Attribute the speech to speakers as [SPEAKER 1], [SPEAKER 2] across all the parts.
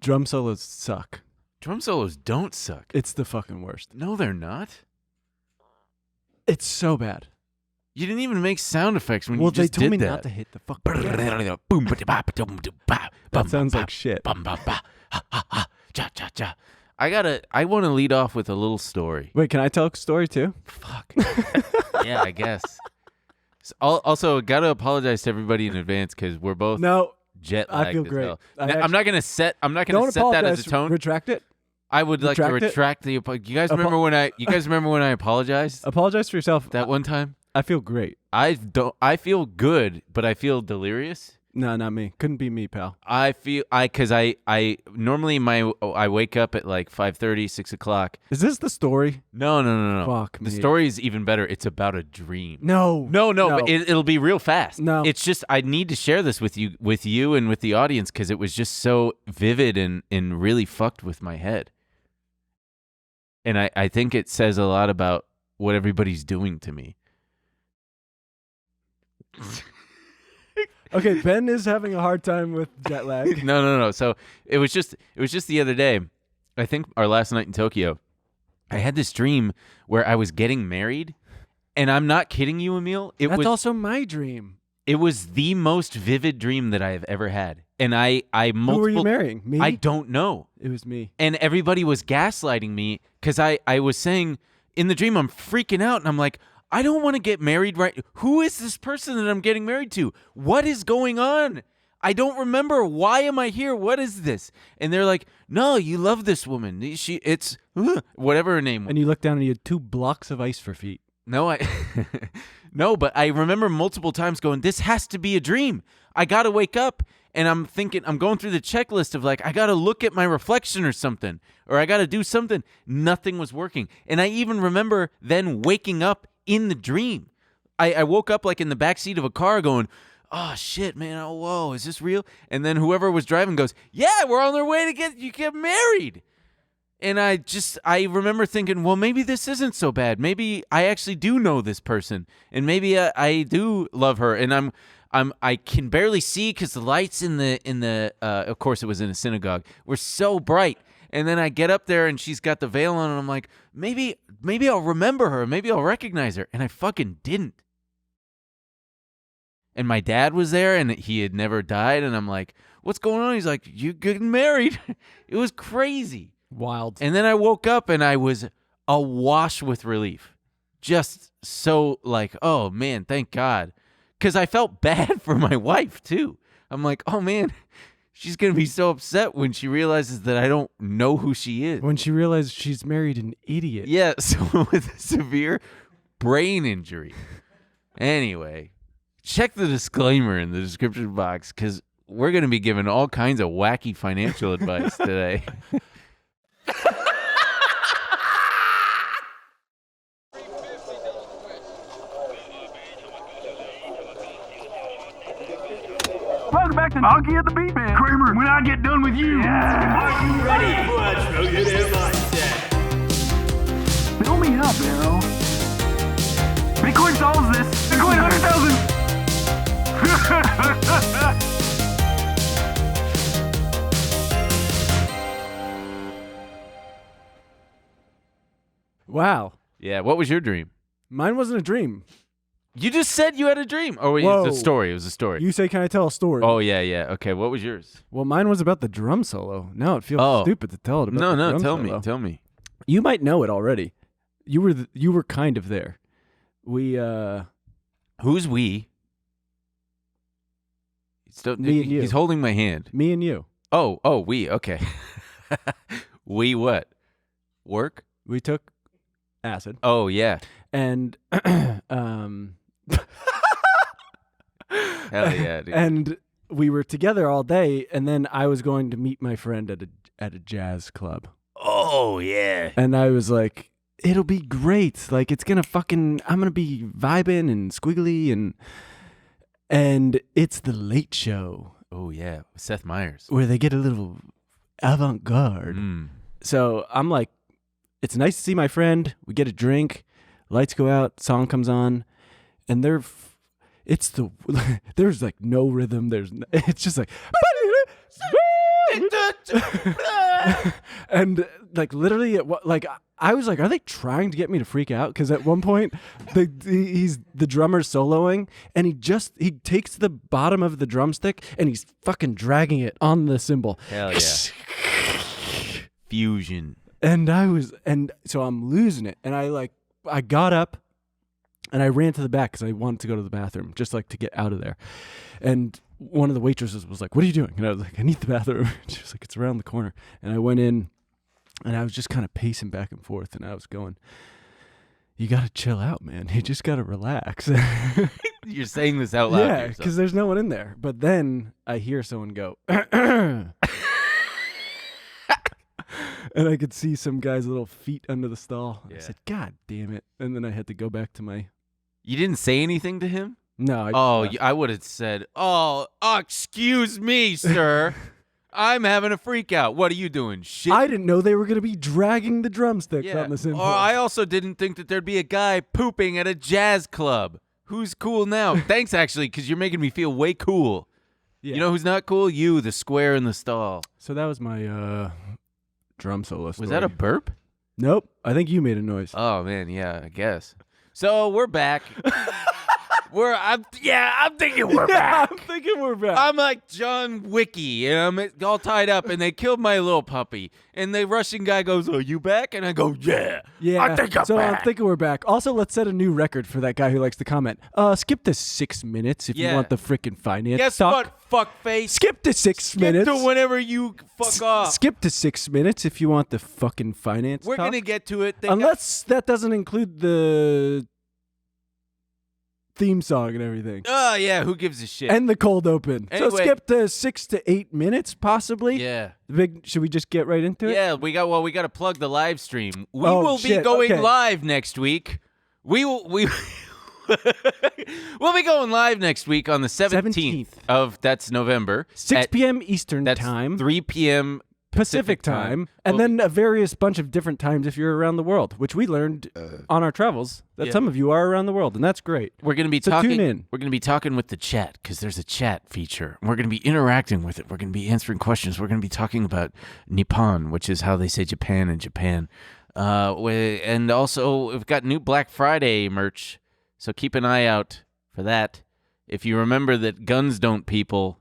[SPEAKER 1] Drum solos suck.
[SPEAKER 2] Drum solos don't suck.
[SPEAKER 1] It's the fucking worst.
[SPEAKER 2] No, they're not.
[SPEAKER 1] It's so bad.
[SPEAKER 2] You didn't even make sound effects when you just
[SPEAKER 1] they told me
[SPEAKER 2] did
[SPEAKER 1] not to
[SPEAKER 2] that.
[SPEAKER 1] hit the fucking That sounds like shit.
[SPEAKER 2] I want to lead off with a little story.
[SPEAKER 1] Wait, can I tell a story too?
[SPEAKER 2] Fuck. Yeah, I guess. Also, got to apologize to everybody in advance because we're both jet lagged.
[SPEAKER 1] I feel
[SPEAKER 2] as
[SPEAKER 1] great.
[SPEAKER 2] hell. I'm not gonna set that as a tone.
[SPEAKER 1] Retract it.
[SPEAKER 2] I would like to retract the. You guys remember when I apologized?
[SPEAKER 1] Apologize for yourself.
[SPEAKER 2] That one time.
[SPEAKER 1] I feel great.
[SPEAKER 2] I feel good, but I feel delirious.
[SPEAKER 1] No, not me. Couldn't be me, pal.
[SPEAKER 2] Because I normally I wake up at like 5:30, 6 o'clock.
[SPEAKER 1] Is this the story?
[SPEAKER 2] No.
[SPEAKER 1] Fuck
[SPEAKER 2] The
[SPEAKER 1] me.
[SPEAKER 2] story is even better. It's about a dream.
[SPEAKER 1] No.
[SPEAKER 2] But it'll be real fast.
[SPEAKER 1] No.
[SPEAKER 2] It's just I need to share this with you and with the audience because it was just so vivid and really fucked with my head. And I think it says a lot about what everybody's doing to me.
[SPEAKER 1] Okay, Ben is having a hard time with jet lag.
[SPEAKER 2] No. So it was just the other day. I think our last night in Tokyo. I had this dream where I was getting married, and I'm not kidding you, Emil.
[SPEAKER 1] That's also my dream.
[SPEAKER 2] It was the most vivid dream that I have ever had, and
[SPEAKER 1] Who were you marrying? Me?
[SPEAKER 2] I don't know.
[SPEAKER 1] It was me.
[SPEAKER 2] And everybody was gaslighting me because I was saying in the dream I'm freaking out, and I'm like, I don't want to get married right. Who is this person that I'm getting married to? What is going on? I don't remember. Why am I here? What is this? And they're like, no, you love this woman. It's whatever her name was.
[SPEAKER 1] And you look down and you had 2 blocks of ice for feet.
[SPEAKER 2] No, no, but I remember multiple times going, this has to be a dream. I got to wake up. And I'm thinking, I'm going through the checklist of like, I got to look at my reflection or something, or I got to do something. Nothing was working. And I even remember then waking up in the dream. I woke up like in the backseat of a car going, oh shit, man. Oh, whoa, is this real? And then whoever was driving goes, yeah, we're on our way to get married. And I remember thinking, well, maybe this isn't so bad. Maybe I actually do know this person, and maybe I do love her. And I can barely see because the lights in the of course it was in a synagogue, were so bright. And then I get up there and she's got the veil on, and I'm like, maybe I'll remember her, maybe I'll recognize her, and I fucking didn't. And my dad was there, and he had never died, and I'm like, what's going on? He's like, you're getting married. It was crazy,
[SPEAKER 1] wild.
[SPEAKER 2] And then I woke up and I was awash with relief, just so like, oh man, thank God. Because I felt bad for my wife, too. I'm like, oh, man, she's going to be so upset when she realizes that I don't know who she is.
[SPEAKER 1] When she realizes she's married an idiot.
[SPEAKER 2] Yeah, someone with a severe brain injury. Anyway, check the disclaimer in the description box because we're going to be giving all kinds of wacky financial advice today.
[SPEAKER 3] Welcome back to Honky at the Beat Man. Kramer, when I get done with you. Yeah. Are you ready for a Trillionaire mindset? Fill me up, Arrow. Bitcoin solves this. Bitcoin 100,000.
[SPEAKER 1] Wow.
[SPEAKER 2] Yeah, what was your dream?
[SPEAKER 1] Mine wasn't a dream.
[SPEAKER 2] You just said you had a dream. Oh, wait, it was a story. It was a story.
[SPEAKER 1] You say, can I tell a story?
[SPEAKER 2] Oh, yeah. Okay, what was yours?
[SPEAKER 1] Well, mine was about the drum solo. Now it feels stupid to tell it about the drum solo.
[SPEAKER 2] Tell me.
[SPEAKER 1] You might know it already. You were kind of there.
[SPEAKER 2] Who's we?
[SPEAKER 1] Me and you.
[SPEAKER 2] He's holding my hand.
[SPEAKER 1] Me and you.
[SPEAKER 2] Oh, we. Okay. We what? Work?
[SPEAKER 1] We took acid.
[SPEAKER 2] Oh, yeah.
[SPEAKER 1] And
[SPEAKER 2] Hell yeah, dude.
[SPEAKER 1] And we were together all day, and then I was going to meet my friend at a jazz club.
[SPEAKER 2] Oh, yeah.
[SPEAKER 1] And I was like, it'll be great. Like, I'm gonna be vibing and squiggly, and it's the Late Show.
[SPEAKER 2] Oh, yeah. Seth Meyers.
[SPEAKER 1] Where they get a little avant-garde. So I'm like, it's nice to see my friend. We get a drink. Lights go out. Song comes on. And there's like no rhythm. It's just like, And like literally, I was like, are they trying to get me to freak out? Because at one point, the drummer's soloing, and he takes the bottom of the drumstick and he's fucking dragging it on the cymbal.
[SPEAKER 2] Hell yeah. Fusion.
[SPEAKER 1] And so I'm losing it, and I got up. And I ran to the back because I wanted to go to the bathroom, just like to get out of there. And one of the waitresses was like, "What are you doing?" And I was like, "I need the bathroom." She was like, "It's around the corner." And I went in, and I was just kind of pacing back and forth. And I was going, "You got to chill out, man. You just got to relax."
[SPEAKER 2] You're saying this out loud.
[SPEAKER 1] Yeah, because there's no one in there. But then I hear someone go, and I could see some guy's little feet under the stall.
[SPEAKER 2] Yeah.
[SPEAKER 1] I said, "God damn it!" And then I had to go back to my.
[SPEAKER 2] You didn't say anything to him?
[SPEAKER 1] No.
[SPEAKER 2] I would have said, excuse me, sir. I'm having a freak out. What are you doing? Shit.
[SPEAKER 1] I didn't know they were going to be dragging the drumsticks on the cymbal.
[SPEAKER 2] I also didn't think that there'd be a guy pooping at a jazz club. Who's cool now? Thanks, actually, because you're making me feel way cool.
[SPEAKER 1] Yeah.
[SPEAKER 2] You know who's not cool? You, the square in the stall.
[SPEAKER 1] So that was my drum solo story.
[SPEAKER 2] Was that a burp?
[SPEAKER 1] Nope. I think you made a noise.
[SPEAKER 2] Oh, man, yeah, I guess. So we're back. I'm thinking we're back.
[SPEAKER 1] I'm thinking we're back.
[SPEAKER 2] I'm like John Wicky, and I'm all tied up, and they killed my little puppy. And the Russian guy goes, "Are you back?" And I go, "Yeah, I think I'm back."
[SPEAKER 1] I'm thinking we're back. Also, let's set a new record for that guy who likes to comment. Skip to 6 minutes if you want the freaking finance
[SPEAKER 2] Guess
[SPEAKER 1] talk.
[SPEAKER 2] what, fuckface?
[SPEAKER 1] Skip to 6 minutes.
[SPEAKER 2] Skip to whenever you fuck off.
[SPEAKER 1] Skip to 6 minutes if you want the fucking finance
[SPEAKER 2] We're
[SPEAKER 1] talk.
[SPEAKER 2] going to get to it.
[SPEAKER 1] Unless that doesn't include the theme song and everything.
[SPEAKER 2] Oh, yeah, who gives a shit?
[SPEAKER 1] And the cold open.
[SPEAKER 2] Anyway.
[SPEAKER 1] So skip to 6 to 8 minutes, possibly.
[SPEAKER 2] Yeah.
[SPEAKER 1] Should we just get right into it?
[SPEAKER 2] Yeah, we got to plug the live stream. We will be going live next week. We'll be going live next week on the 17th of that's November.
[SPEAKER 1] 6 p.m. Eastern time.
[SPEAKER 2] 3 p.m.
[SPEAKER 1] Pacific time. And then a various bunch of different times if you're around the world, which we learned on our travels that some of you are around the world, and that's great.
[SPEAKER 2] We're going to be
[SPEAKER 1] talking. Tune in.
[SPEAKER 2] We're going to be talking with the chat because there's a chat feature. We're going to be interacting with it. We're going to be answering questions. We're going to be talking about Nippon, which is how they say Japan in Japan. And also, we've got new Black Friday merch, so keep an eye out for that. If you remember that guns don't people,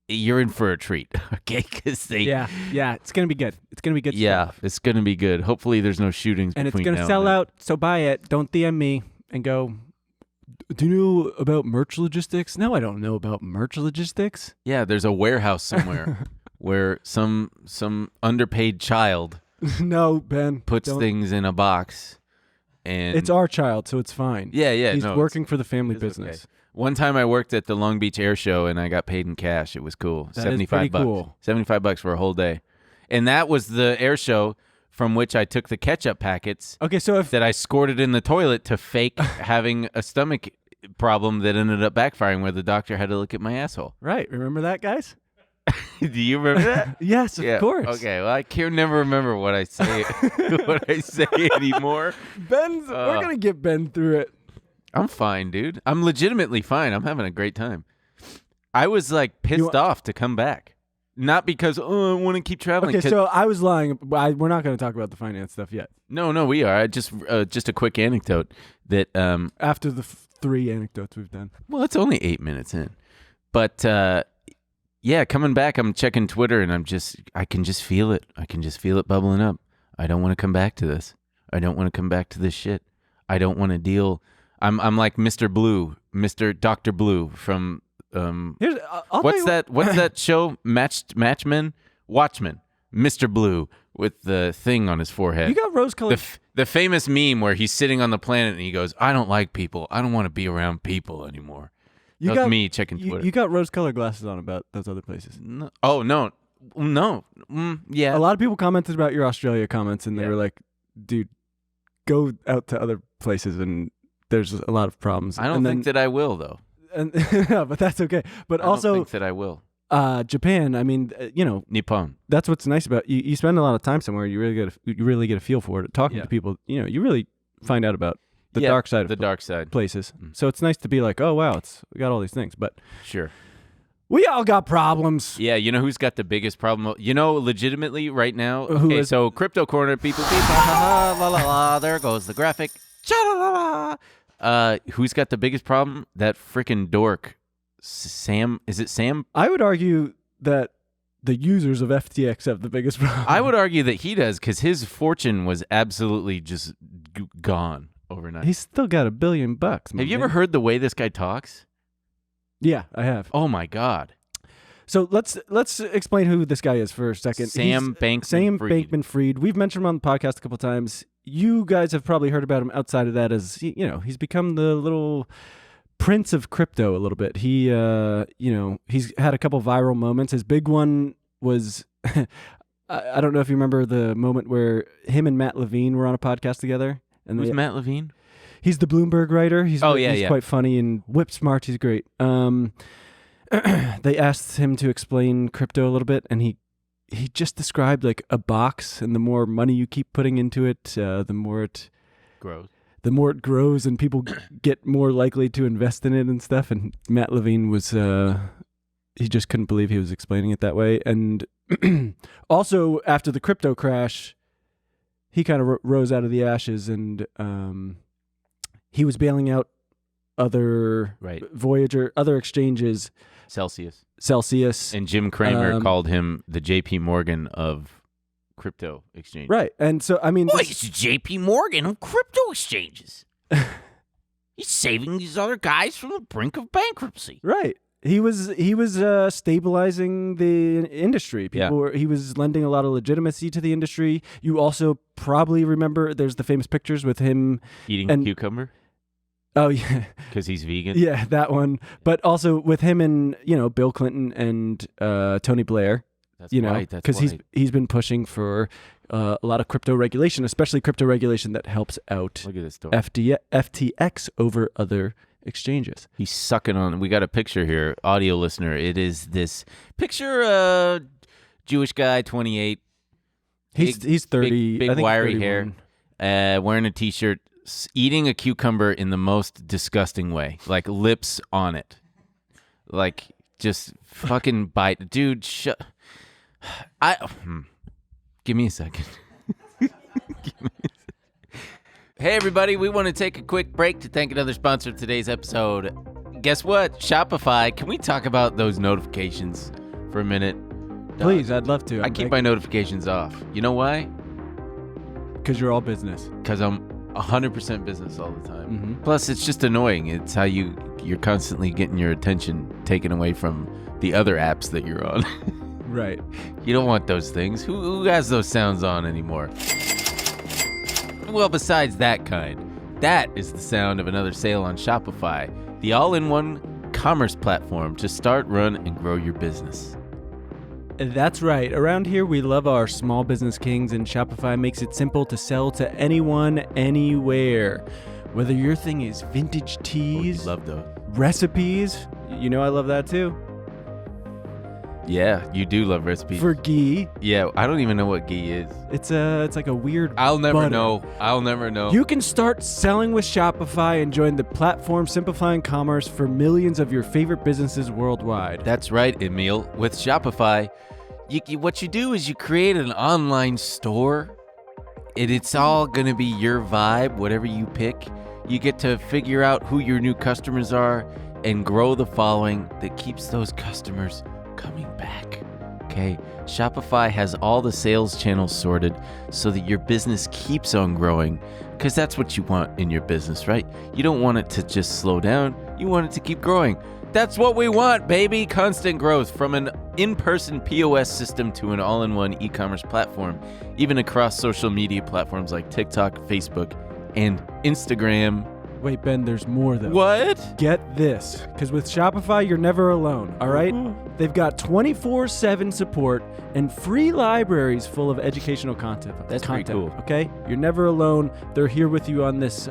[SPEAKER 2] you're in for a treat, okay?
[SPEAKER 1] Yeah, it's gonna be good. It's gonna be good.
[SPEAKER 2] Yeah,
[SPEAKER 1] stuff.
[SPEAKER 2] it's gonna be good. Hopefully, there's no shootings.
[SPEAKER 1] And it's
[SPEAKER 2] between
[SPEAKER 1] gonna
[SPEAKER 2] now
[SPEAKER 1] sell
[SPEAKER 2] and then.
[SPEAKER 1] out. So buy it. Don't DM me and go. Do you know about merch logistics? No, I don't know about merch logistics.
[SPEAKER 2] Yeah, there's a warehouse somewhere where some underpaid child
[SPEAKER 1] no, Ben
[SPEAKER 2] puts things in a box, and
[SPEAKER 1] it's our child, so it's fine.
[SPEAKER 2] Yeah.
[SPEAKER 1] He's working for the family business.
[SPEAKER 2] Okay. One time I worked at the Long Beach Air Show and I got paid in cash. It was cool.
[SPEAKER 1] That
[SPEAKER 2] $75
[SPEAKER 1] is pretty cool.
[SPEAKER 2] $75 for a whole day. And that was the air show from which I took the ketchup packets.
[SPEAKER 1] Okay, so
[SPEAKER 2] that I squirted in the toilet to fake having a stomach problem that ended up backfiring where the doctor had to look at my asshole.
[SPEAKER 1] Right. Remember that, guys?
[SPEAKER 2] Do you remember that?
[SPEAKER 1] Yes, of course.
[SPEAKER 2] Okay, well I can never remember what I say anymore.
[SPEAKER 1] We're going to get Ben through it.
[SPEAKER 2] I'm fine, dude. I'm legitimately fine. I'm having a great time. I was like pissed off to come back. Not because, I want to keep traveling.
[SPEAKER 1] Okay, so I was lying. We're not going to talk about the finance stuff yet.
[SPEAKER 2] No, we are. I just a quick anecdote that
[SPEAKER 1] after the 3 anecdotes we've done.
[SPEAKER 2] Well, it's only 8 minutes in. But yeah, coming back, I'm checking Twitter and I can just feel it. I can just feel it bubbling up. I don't want to come back to this. I don't want to come back to this shit. I don't want to deal. I'm like Mr. Blue, Mr. Dr. Blue from what's that show? Watchmen, Mr. Blue with the thing on his forehead.
[SPEAKER 1] You got rose-colored.
[SPEAKER 2] The famous meme where he's sitting on the planet and he goes, "I don't like people. I don't want to be around people anymore." That was me checking Twitter.
[SPEAKER 1] You got rose-colored glasses on about those other places.
[SPEAKER 2] No. Oh no. Yeah.
[SPEAKER 1] A lot of people commented about your Australia comments, and they were like, "Dude, go out to other places and." There's a lot of problems.
[SPEAKER 2] I don't think that I will, though.
[SPEAKER 1] And but that's okay. But also,
[SPEAKER 2] I don't think that I will.
[SPEAKER 1] Japan. I mean,
[SPEAKER 2] Nippon.
[SPEAKER 1] That's what's nice about you. You spend a lot of time somewhere. You really get a feel for it. Talking to people, you really find out about the dark side of
[SPEAKER 2] the dark side
[SPEAKER 1] places. So it's nice to be like, oh wow, we got all these things. But
[SPEAKER 2] sure.
[SPEAKER 1] We all got problems.
[SPEAKER 2] Yeah, you know who's got the biggest problem? You know, legitimately right now.
[SPEAKER 1] Who
[SPEAKER 2] Okay,
[SPEAKER 1] is-
[SPEAKER 2] so Crypto Corner, people, ha, la, la, la, there goes the graphic. Cha-la-la-la. Who's got the biggest problem? That freaking dork. Sam, is it Sam?
[SPEAKER 1] I would argue that the users of FTX have the biggest problem.
[SPEAKER 2] I would argue that he does because his fortune was absolutely just gone overnight.
[SPEAKER 1] He's still got $1 billion.
[SPEAKER 2] Have you ever heard the way this guy talks?
[SPEAKER 1] Yeah, I have.
[SPEAKER 2] Oh my God.
[SPEAKER 1] So let's explain who this guy is for a second.
[SPEAKER 2] Sam Bankman-Fried.
[SPEAKER 1] Bankman-Fried. We've mentioned him on the podcast a couple times. You guys have probably heard about him outside of that as, he's become the little prince of crypto a little bit. He, he's had a couple viral moments. His big one was, I don't know if you remember the moment where him and Matt Levine were on a podcast together. And
[SPEAKER 2] Who's Matt Levine?
[SPEAKER 1] He's the Bloomberg writer. He's
[SPEAKER 2] yeah.
[SPEAKER 1] quite funny and whip smart. He's great. They asked him to explain crypto a little bit, and he just described like a box, and the more money you keep putting into it, the more it grows, and people get more likely to invest in it and stuff. And Matt Levine was he just couldn't believe he was explaining it that way. And also after the crypto crash, he kind of rose out of the ashes, and he was bailing out other Voyager, other exchanges. Celsius.
[SPEAKER 2] And Jim Cramer called him the JP Morgan of crypto exchange.
[SPEAKER 1] Right. And so, I mean...
[SPEAKER 4] He's the JP Morgan of crypto exchanges. He's saving these other guys from the brink of bankruptcy.
[SPEAKER 1] Right. He was stabilizing the industry. He was lending a lot of legitimacy to the industry. You also probably remember there's the famous pictures with him...
[SPEAKER 2] Eating a cucumber?
[SPEAKER 1] Oh, yeah.
[SPEAKER 2] Because he's vegan?
[SPEAKER 1] Yeah, that one. But also with him and, Bill Clinton and Tony Blair.
[SPEAKER 2] That's right.
[SPEAKER 1] Because he's been pushing for a lot of crypto regulation, especially crypto regulation that helps out
[SPEAKER 2] Look at this story.
[SPEAKER 1] FTX over other exchanges.
[SPEAKER 2] He's sucking on. We got a picture here, audio listener. It is this picture, Jewish guy, 28.
[SPEAKER 1] He's 30.
[SPEAKER 2] Big
[SPEAKER 1] I think
[SPEAKER 2] wiry
[SPEAKER 1] 31.
[SPEAKER 2] hair, wearing a T-shirt, eating a cucumber in the most disgusting way, like lips on it, like just fucking bite, dude. Give me a second. Hey everybody, we want to take a quick break to thank another sponsor of today's episode. Guess what? Shopify. Can we talk about those notifications for a minute?
[SPEAKER 1] Please, I'd love to.
[SPEAKER 2] I keep my notifications off. You know why?
[SPEAKER 1] Because you're all business.
[SPEAKER 2] Because I'm 100% business all the time.
[SPEAKER 1] Mm-hmm.
[SPEAKER 2] Plus, it's just annoying. It's how you're constantly getting your attention taken away from the other apps that you're on.
[SPEAKER 1] Right.
[SPEAKER 2] You don't want those things. Who has those sounds on anymore? Well, besides that kind, that is the sound of another sale on Shopify, the all-in-one commerce platform to start, run, and grow your business.
[SPEAKER 1] That's right. Around here, we love our small business kings, and Shopify makes it simple to sell to anyone, anywhere. Whether your thing is vintage teas,
[SPEAKER 2] Love those.
[SPEAKER 1] recipes, I love that too.
[SPEAKER 2] Yeah, you do love recipes.
[SPEAKER 1] For ghee,
[SPEAKER 2] Yeah, I don't even know what ghee is.
[SPEAKER 1] it's like a weird.
[SPEAKER 2] I'll never
[SPEAKER 1] butter.
[SPEAKER 2] know. I'll never know.
[SPEAKER 1] You can start selling with Shopify and join the platform simplifying commerce for millions of your favorite businesses worldwide.
[SPEAKER 2] That's right, Emil. With Shopify, what you do is you create an online store, and it's all going to be your vibe, whatever you pick. You get to figure out who your new customers are and grow the following that keeps those customers coming back. Okay? Shopify has all the sales channels sorted so that your business keeps on growing, because that's what you want in your business, right? You don't want it to just slow down. You want it to keep growing. That's what we want, baby. Constant growth from an in-person POS system to an all-in-one e-commerce platform, even across social media platforms like TikTok, Facebook, and Instagram.
[SPEAKER 1] Wait, Ben, there's more though.
[SPEAKER 2] What?
[SPEAKER 1] Get this, because with Shopify, you're never alone, all right? They've got 24/7 support and free libraries full of educational content.
[SPEAKER 2] That's pretty cool.
[SPEAKER 1] Okay? You're never alone. They're here with you on this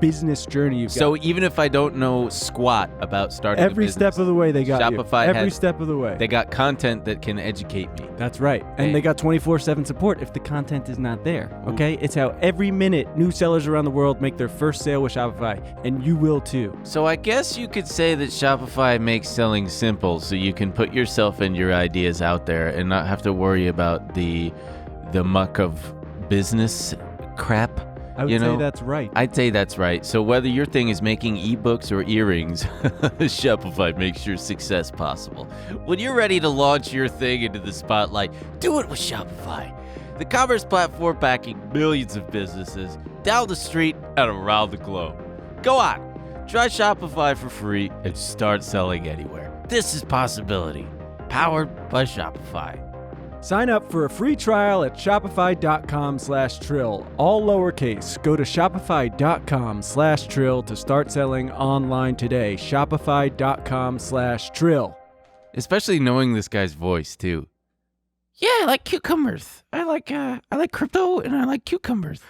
[SPEAKER 1] business journey you've got.
[SPEAKER 2] So even if I don't know squat about starting
[SPEAKER 1] Every
[SPEAKER 2] a business,
[SPEAKER 1] step of the way they got
[SPEAKER 2] Shopify
[SPEAKER 1] you. Every
[SPEAKER 2] has-
[SPEAKER 1] step of the way.
[SPEAKER 2] they got content that can educate me.
[SPEAKER 1] That's right. And
[SPEAKER 2] Hey.
[SPEAKER 1] they got 24/7 support if the content is not there. Okay? It's how every minute new sellers around the world make their first sale with Shopify, and you will too.
[SPEAKER 2] So I guess you could say that Shopify makes selling simple, so you can put yourself and your ideas out there and not have to worry about the muck of business crap.
[SPEAKER 1] I would say that's right.
[SPEAKER 2] I'd say that's right. So whether your thing is making ebooks or earrings, Shopify makes your success possible. When you're ready to launch your thing into the spotlight, do it with Shopify, the commerce platform backing millions of businesses down the street and around the globe. Go on, try Shopify for free and start selling anywhere. This is Possibility, powered by Shopify.
[SPEAKER 1] Sign up for a free trial at shopify.com/trill, all lowercase. Go to shopify.com/trill to start selling online today. Shopify.com/trill.
[SPEAKER 2] Especially knowing this guy's voice too.
[SPEAKER 4] Yeah, I like cucumbers. I like crypto and I like cucumbers.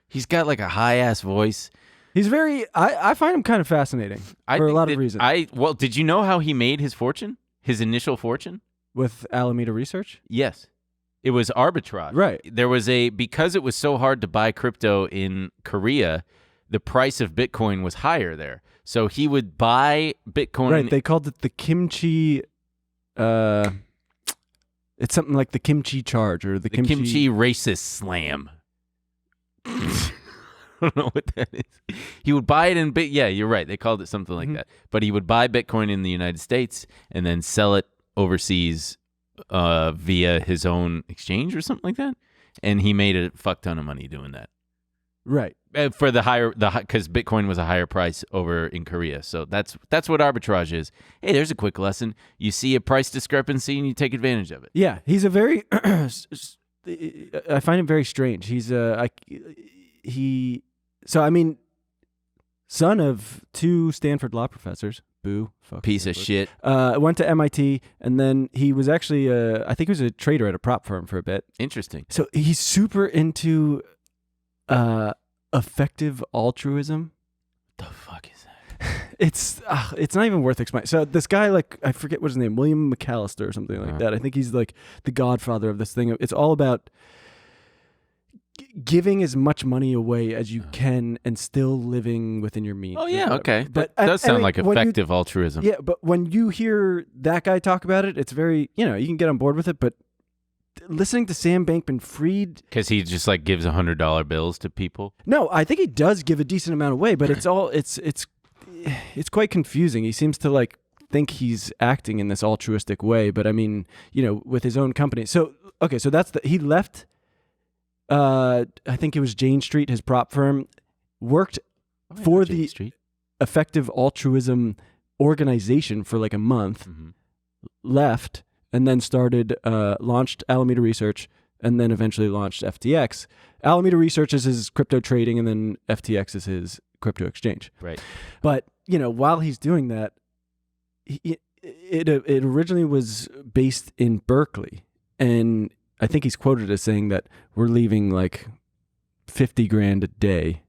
[SPEAKER 2] He's got like a high ass voice.
[SPEAKER 1] He's very, I find him kind of fascinating for a lot of reasons.
[SPEAKER 2] Well, did you know how he made his fortune? His initial fortune?
[SPEAKER 1] With Alameda Research?
[SPEAKER 2] Yes. It was arbitrage.
[SPEAKER 1] Right.
[SPEAKER 2] There was because it was so hard to buy crypto in Korea, the price of Bitcoin was higher there. So he would buy Bitcoin.
[SPEAKER 1] Right. They called it the kimchi, it's something like the kimchi charge or the
[SPEAKER 2] kimchi racist slam. I don't know what that is. He would buy it in yeah, you're right. They called it something like that. But he would buy Bitcoin in the United States and then sell it overseas via his own exchange or something like that. And he made a fuck ton of money doing that.
[SPEAKER 1] Right.
[SPEAKER 2] For because Bitcoin was a higher price over in Korea. So that's what arbitrage is. Hey, there's a quick lesson. You see a price discrepancy and you take advantage of it.
[SPEAKER 1] Yeah. He's a very, I find him very strange. He's son of two Stanford law professors. Boo. Fuck
[SPEAKER 2] Piece of shit.
[SPEAKER 1] Went to MIT, and then he was actually, I think he was a trader at a prop firm for a bit.
[SPEAKER 2] Interesting.
[SPEAKER 1] So he's super into effective altruism.
[SPEAKER 2] The fuck is that?
[SPEAKER 1] It's not even worth explaining. So this guy, like, I forget what his name, William McAllister or something like that. I think he's like the godfather of this thing. It's all about giving as much money away as you can and still living within your means.
[SPEAKER 2] Oh, yeah, okay.
[SPEAKER 1] But
[SPEAKER 2] that does sound like
[SPEAKER 1] when
[SPEAKER 2] effective altruism.
[SPEAKER 1] Yeah, but when you hear that guy talk about it, it's very, you can get on board with it, but listening to Sam Bankman-Fried...
[SPEAKER 2] Because he just, like, gives $100 bills to people?
[SPEAKER 1] No, I think he does give a decent amount away, but it's all, it's quite confusing. He seems to, like, think he's acting in this altruistic way, but I mean, with his own company. So, okay, so he left... I think it was Jane Street, his prop firm, worked for the effective altruism organization for like a month, left, and then launched Alameda Research, and then eventually launched FTX. Alameda Research is his crypto trading, and then FTX is his crypto exchange.
[SPEAKER 2] Right.
[SPEAKER 1] But, while he's doing that, it originally was based in Berkeley, and I think he's quoted as saying that we're leaving like $50,000 a day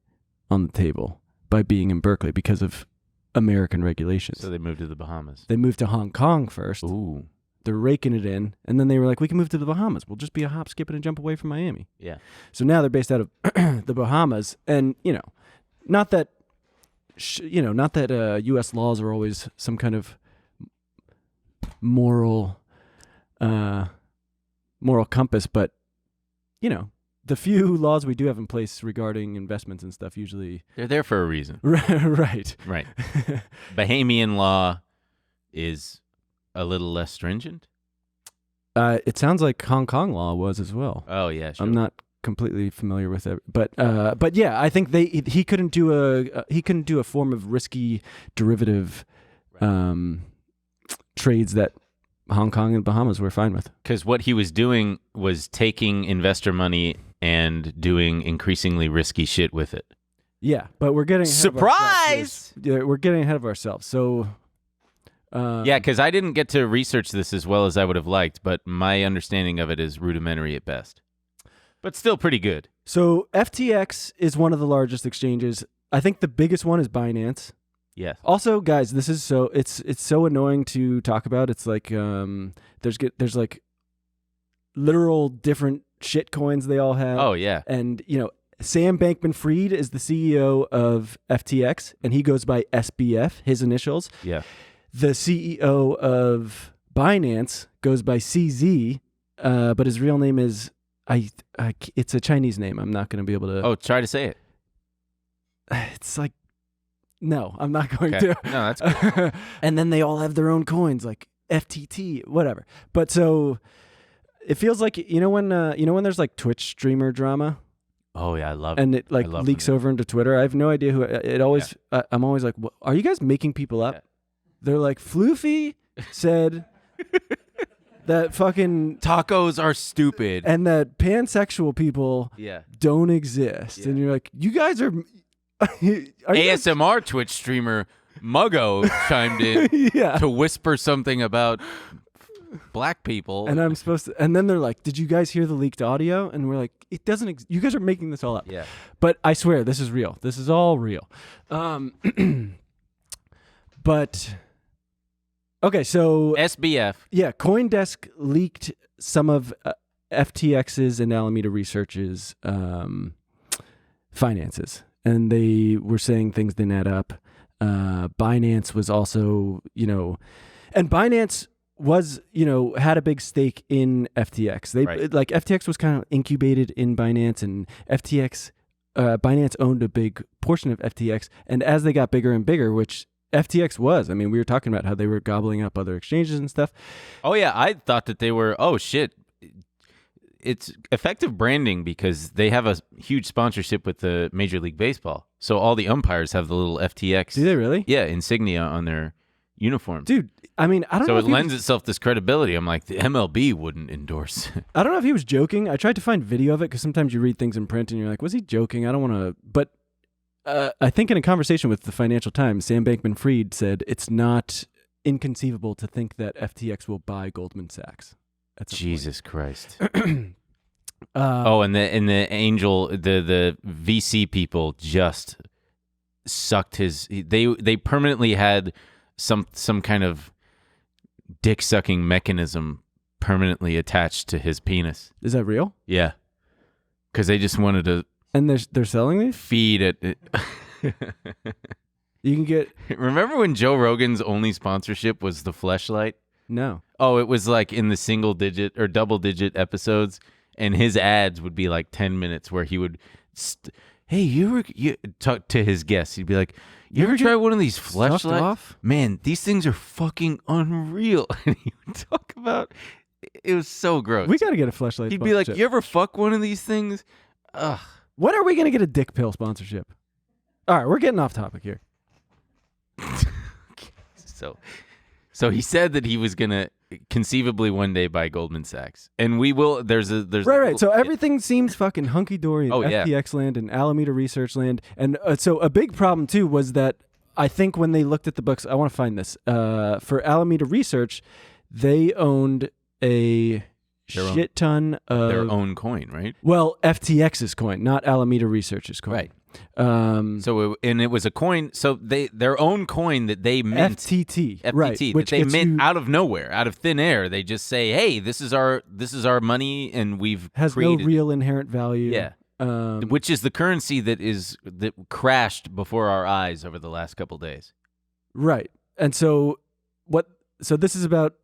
[SPEAKER 1] on the table by being in Berkeley because of American regulations.
[SPEAKER 2] So they moved to the Bahamas.
[SPEAKER 1] They moved to Hong Kong first.
[SPEAKER 2] Ooh.
[SPEAKER 1] They're raking it in. And then they were like, we can move to the Bahamas. We'll just be a hop, skip, and a jump away from Miami.
[SPEAKER 2] Yeah.
[SPEAKER 1] So now they're based out of the Bahamas. And, not that U.S. laws are always some kind of moral compass, but the few laws we do have in place regarding investments and stuff usually
[SPEAKER 2] They're there for a reason.
[SPEAKER 1] right.
[SPEAKER 2] Right. Bahamian law is a little less stringent.
[SPEAKER 1] It sounds like Hong Kong law was as well.
[SPEAKER 2] Oh yeah, sure.
[SPEAKER 1] I'm not completely familiar with it, but yeah, I think he couldn't do a form of risky derivative trades that Hong Kong and Bahamas were fine with.
[SPEAKER 2] Because what he was doing was taking investor money and doing increasingly risky shit with it.
[SPEAKER 1] Yeah, but we're getting ahead
[SPEAKER 2] Surprise!
[SPEAKER 1] Of ourselves. We're getting ahead of ourselves. So,
[SPEAKER 2] yeah, because I didn't get to research this as well as I would have liked, but my understanding of it is rudimentary at best. But still pretty good.
[SPEAKER 1] So FTX is one of the largest exchanges. I think the biggest one is Binance.
[SPEAKER 2] Yes.
[SPEAKER 1] Also, guys, this is it's so annoying to talk about. It's like there's like literal different shit coins they all have.
[SPEAKER 2] Oh yeah.
[SPEAKER 1] And Sam Bankman-Fried is the CEO of FTX, and he goes by SBF, his initials.
[SPEAKER 2] Yeah.
[SPEAKER 1] The CEO of Binance goes by CZ, but his real name is it's a Chinese name. I'm not going to be able to.
[SPEAKER 2] Oh, try to say it.
[SPEAKER 1] It's like, no, I'm not going
[SPEAKER 2] Okay.
[SPEAKER 1] to.
[SPEAKER 2] No, that's cool.
[SPEAKER 1] And then they all have their own coins, like FTT, whatever. But so it feels like when there's like Twitch streamer drama.
[SPEAKER 2] Oh yeah, I love it.
[SPEAKER 1] And it like
[SPEAKER 2] love
[SPEAKER 1] leaks
[SPEAKER 2] them.
[SPEAKER 1] over into Twitter. I have no idea who it always. I'm always like, are you guys making people up?
[SPEAKER 2] Yeah.
[SPEAKER 1] They're like, Floofy said that fucking
[SPEAKER 2] Tacos are stupid.
[SPEAKER 1] and that pansexual people
[SPEAKER 2] Yeah.
[SPEAKER 1] don't exist.
[SPEAKER 2] Yeah.
[SPEAKER 1] And you're like, you guys are. Are you guys-
[SPEAKER 2] ASMR Twitch streamer Muggo chimed in
[SPEAKER 1] yeah.
[SPEAKER 2] to whisper something about black people.
[SPEAKER 1] And I'm supposed to, and then they're like, "Did you guys hear the leaked audio?" And we're like, "It doesn't. You guys are making this all up."
[SPEAKER 2] Yeah.
[SPEAKER 1] But I swear, this is real. This is all real. But okay, so
[SPEAKER 2] SBF.
[SPEAKER 1] yeah, CoinDesk leaked some of FTX's and Alameda Research's finances, and they were saying things didn't add up. Binance was also, and Binance was, had a big stake in FTX. They
[SPEAKER 2] Right.
[SPEAKER 1] like FTX was kind of incubated in Binance, and Binance owned a big portion of FTX. And as they got bigger and bigger, which FTX was, I mean, we were talking about how they were gobbling up other exchanges and stuff.
[SPEAKER 2] Oh yeah, I thought that they were. Oh shit. It's effective branding because they have a huge sponsorship with the Major League Baseball. So all the umpires have the little FTX.
[SPEAKER 1] Do they really?
[SPEAKER 2] Yeah, insignia on their uniforms.
[SPEAKER 1] Dude, I mean, I don't know.
[SPEAKER 2] So
[SPEAKER 1] if
[SPEAKER 2] it
[SPEAKER 1] he
[SPEAKER 2] lends
[SPEAKER 1] was,
[SPEAKER 2] itself this credibility. I'm like, the MLB wouldn't endorse.
[SPEAKER 1] I don't know if he was joking. I tried to find video of it because sometimes you read things in print and you're like, was he joking? I don't want to. But I think in a conversation with the Financial Times, Sam Bankman-Fried said it's not inconceivable to think that FTX will buy Goldman Sachs. At some point.
[SPEAKER 2] Jesus Christ. And the angel, the VC people just sucked his. They permanently had some kind of dick sucking mechanism permanently attached to his penis.
[SPEAKER 1] Is that real?
[SPEAKER 2] Yeah, because they just wanted to
[SPEAKER 1] And they're selling these?
[SPEAKER 2] feed it.
[SPEAKER 1] You can get
[SPEAKER 2] Remember when Joe Rogan's only sponsorship was the Fleshlight?
[SPEAKER 1] no.
[SPEAKER 2] Oh, it was like in the single digit or double digit episodes, and his ads would be like 10 minutes where he would, hey, you talk to his guests. He'd be like, you ever try one of these
[SPEAKER 1] Stuffed
[SPEAKER 2] Fleshlights?
[SPEAKER 1] off?
[SPEAKER 2] Man, these things are fucking unreal. And he would talk about, it was so gross.
[SPEAKER 1] We got to get a fleshlight.
[SPEAKER 2] He'd be like,
[SPEAKER 1] sponsorship.
[SPEAKER 2] you ever fuck one of these things? Ugh.
[SPEAKER 1] When are we going to get a dick pill sponsorship? All right, we're getting off topic here.
[SPEAKER 2] So he said that he was gonna conceivably one day buy Goldman Sachs, and we will. There's
[SPEAKER 1] Right. So everything seems fucking hunky dory in
[SPEAKER 2] Oh, yeah.
[SPEAKER 1] FTX land and Alameda Research land, and so a big problem too was that I think when they looked at the books, I want to find this for Alameda Research, they owned a shit ton of
[SPEAKER 2] their own coin, right?
[SPEAKER 1] Well, FTX's coin, not Alameda Research's coin.
[SPEAKER 2] Right.
[SPEAKER 1] So
[SPEAKER 2] it was a coin. So their own coin that they mint.
[SPEAKER 1] FTT,
[SPEAKER 2] FTT,
[SPEAKER 1] right?
[SPEAKER 2] that
[SPEAKER 1] Which
[SPEAKER 2] they
[SPEAKER 1] gets
[SPEAKER 2] mint
[SPEAKER 1] you-
[SPEAKER 2] out of nowhere, out of thin air. They just say, "Hey, this is our money, and we've
[SPEAKER 1] has
[SPEAKER 2] created."
[SPEAKER 1] no real inherent value.
[SPEAKER 2] Yeah.
[SPEAKER 1] Um,
[SPEAKER 2] Which is the currency that crashed before our eyes over the last couple days.
[SPEAKER 1] Right. And so this is about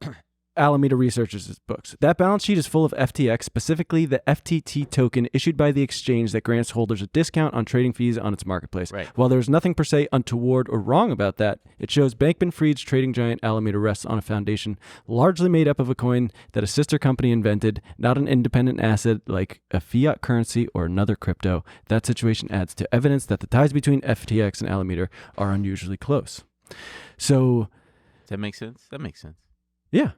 [SPEAKER 1] Alameda Research's books. That balance sheet is full of FTX, specifically the FTT token issued by the exchange that grants holders a discount on trading fees on its marketplace.
[SPEAKER 2] Right.
[SPEAKER 1] While there's nothing per se untoward or wrong about that, it shows Bankman-Fried's trading giant Alameda rests on a foundation largely made up of a coin that a sister company invented, not an independent asset like a fiat currency or another crypto. That situation adds to evidence that the ties between FTX and Alameda are unusually close. So,
[SPEAKER 2] Does that make sense? That makes sense.
[SPEAKER 1] yeah.